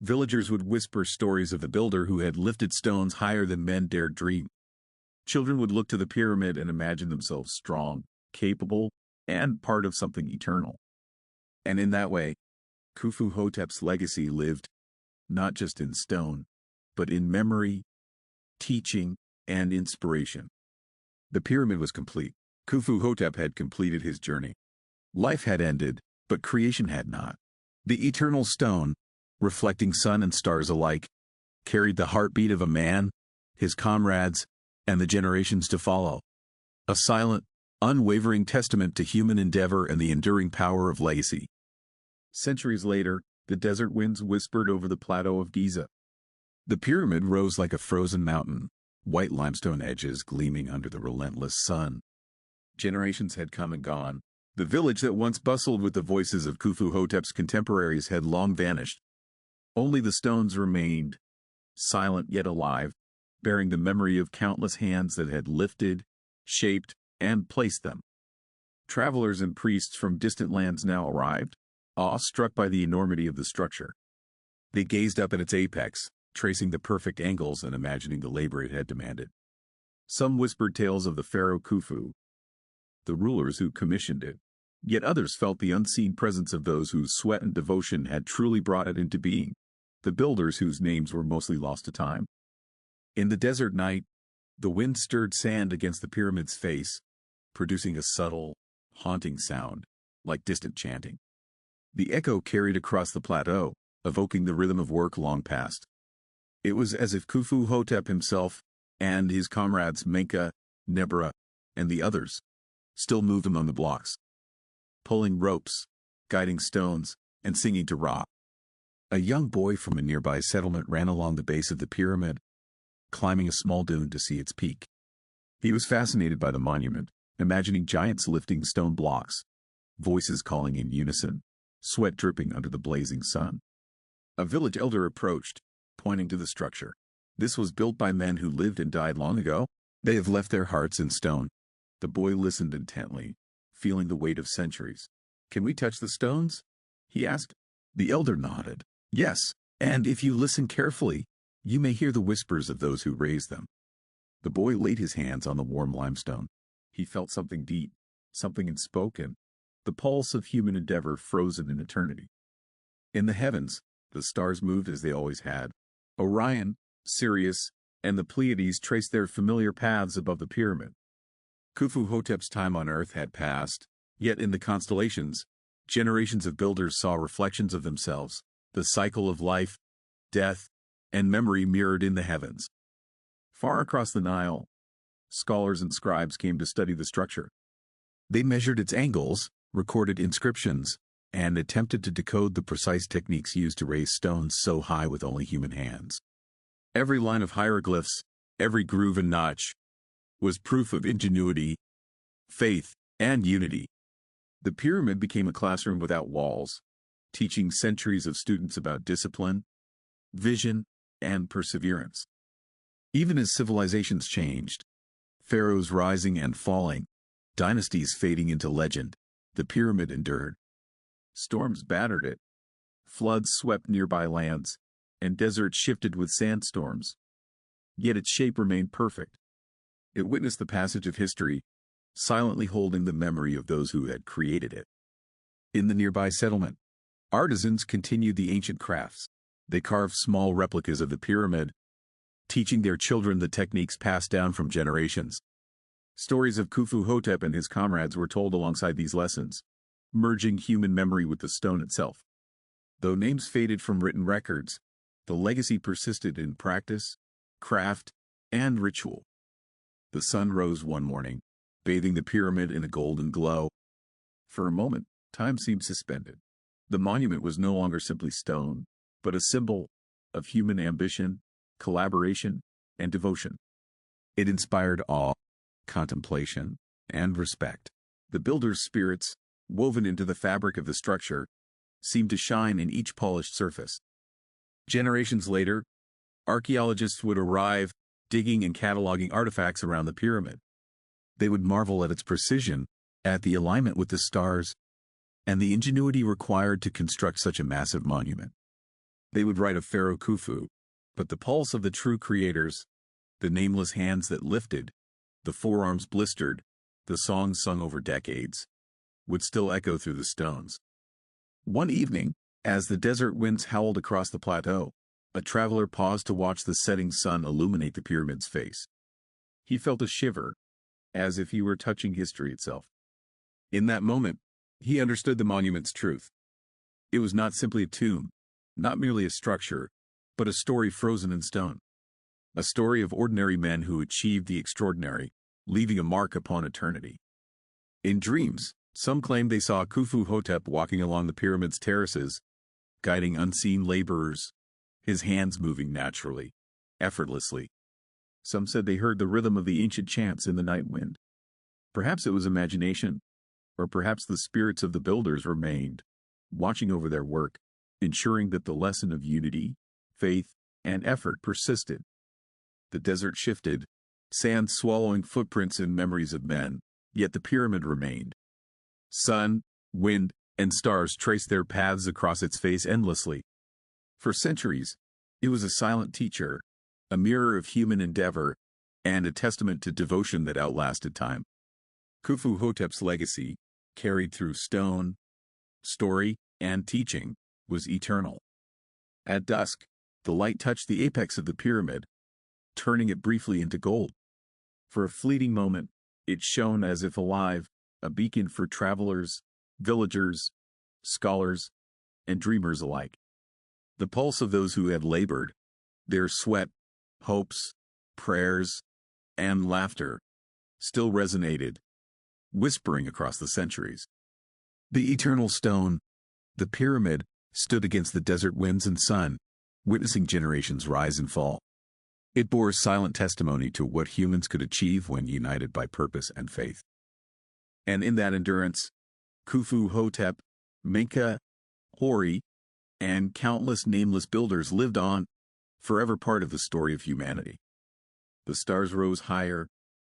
villagers would whisper stories of the builder who had lifted stones higher than men dared dream. Children would look to the pyramid and imagine themselves strong, capable, and part of something eternal. And in that way, Khufu-hotep's legacy lived, not just in stone, but in memory, teaching, and inspiration. The pyramid was complete. Khufu-hotep had completed his journey. Life had ended, but creation had not. The eternal stone, reflecting sun and stars alike, carried the heartbeat of a man, his comrades, and the generations to follow. A silent, unwavering testament to human endeavor and the enduring power of legacy. Centuries later, the desert winds whispered over the plateau of Giza. The pyramid rose like a frozen mountain, white limestone edges gleaming under the relentless sun. Generations had come and gone, The village that once bustled with the voices of Khufu-hotep's contemporaries had long vanished. Only the stones remained, silent yet alive, bearing the memory of countless hands that had lifted, shaped, and placed them. Travelers and priests from distant lands now arrived, awestruck by the enormity of the structure. They gazed up at its apex, tracing the perfect angles and imagining the labor it had demanded. Some whispered tales of the pharaoh Khufu, the rulers who commissioned it, yet others felt the unseen presence of those whose sweat and devotion had truly brought it into being, the builders whose names were mostly lost to time. In the desert night, the wind stirred sand against the pyramid's face, producing a subtle, haunting sound, like distant chanting. The echo carried across the plateau, evoking the rhythm of work long past. It was as if Khufu-hotep himself, and his comrades Menka, Nebra, and the others, still moved among the blocks, pulling ropes, guiding stones, and singing to Ra. A young boy from a nearby settlement ran along the base of the pyramid, climbing a small dune to see its peak. He was fascinated by the monument, imagining giants lifting stone blocks, voices calling in unison, sweat dripping under the blazing sun. A village elder approached, pointing to the structure. This was built by men who lived and died long ago. They have left their hearts in stone. The boy listened intently, feeling the weight of centuries. "Can we touch the stones?" he asked. The elder nodded. "Yes, and if you listen carefully, you may hear the whispers of those who raised them." The boy laid his hands on the warm limestone. He felt something deep, something unspoken, the pulse of human endeavor frozen in eternity. In the heavens, the stars moved as they always had. Orion, Sirius, and the Pleiades traced their familiar paths above the pyramid. Khufu-hotep's time on Earth had passed, yet in the constellations, generations of builders saw reflections of themselves, the cycle of life, death, and memory mirrored in the heavens. Far across the Nile, scholars and scribes came to study the structure. They measured its angles, recorded inscriptions, and attempted to decode the precise techniques used to raise stones so high with only human hands. Every line of hieroglyphs, every groove and notch, was proof of ingenuity, faith, and unity. The pyramid became a classroom without walls, teaching centuries of students about discipline, vision, and perseverance. Even as civilizations changed, pharaohs rising and falling, dynasties fading into legend, the pyramid endured. Storms battered it, floods swept nearby lands, and deserts shifted with sandstorms. Yet its shape remained perfect. It witnessed the passage of history, silently holding the memory of those who had created it. In the nearby settlement, artisans continued the ancient crafts. They carved small replicas of the pyramid, teaching their children the techniques passed down from generations. Stories of Khufu-hotep and his comrades were told alongside these lessons, merging human memory with the stone itself. Though names faded from written records, the legacy persisted in practice, craft, and ritual. The sun rose one morning, bathing the pyramid in a golden glow. For a moment, time seemed suspended. The monument was no longer simply stone, but a symbol of human ambition, collaboration, and devotion. It inspired awe, contemplation, and respect. The builder's spirits, woven into the fabric of the structure, seemed to shine in each polished surface. Generations later, archaeologists would arrive, digging and cataloging artifacts around the pyramid. They would marvel at its precision, at the alignment with the stars, and the ingenuity required to construct such a massive monument. They would write of Pharaoh Khufu, but the pulse of the true creators, the nameless hands that lifted, the forearms blistered, the songs sung over decades, would still echo through the stones. One evening, as the desert winds howled across the plateau, a traveler paused to watch the setting sun illuminate the pyramid's face. He felt a shiver, as if he were touching history itself. In that moment, he understood the monument's truth. It was not simply a tomb, not merely a structure, but a story frozen in stone. A story of ordinary men who achieved the extraordinary, leaving a mark upon eternity. In dreams, some claimed they saw Khufu-hotep walking along the pyramid's terraces, guiding unseen laborers, his hands moving naturally, effortlessly. Some said they heard the rhythm of the ancient chants in the night wind. Perhaps it was imagination, Or perhaps the spirits of the builders remained, watching over their work, ensuring that the lesson of unity, faith, and effort persisted. The desert shifted, sand swallowing footprints and memories of men, yet the pyramid remained. Sun, wind, and stars traced their paths across its face endlessly. For centuries, it was a silent teacher, a mirror of human endeavor, and a testament to devotion that outlasted time. Khufu-hotep's legacy, carried through stone, story, and teaching, was eternal. At dusk, the light touched the apex of the pyramid, turning it briefly into gold. For a fleeting moment, it shone as if alive, a beacon for travelers, villagers, scholars, and dreamers alike. The pulse of those who had labored, their sweat, hopes, prayers, and laughter, still resonated, whispering across the centuries. The eternal stone, the pyramid, stood against the desert winds and sun, witnessing generations rise and fall. It bore silent testimony to what humans could achieve when united by purpose and faith. And in that endurance, Khufu-hotep, Menka, Hori, and countless nameless builders lived on, forever part of the story of humanity. The stars rose higher,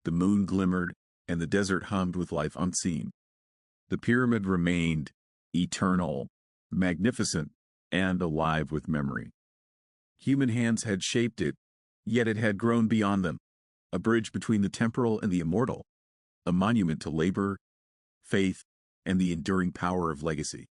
the moon glimmered, and the desert hummed with life unseen. The pyramid remained eternal, magnificent, and alive with memory. Human hands had shaped it, yet it had grown beyond them, a bridge between the temporal and the immortal, a monument to labor, faith, and the enduring power of legacy.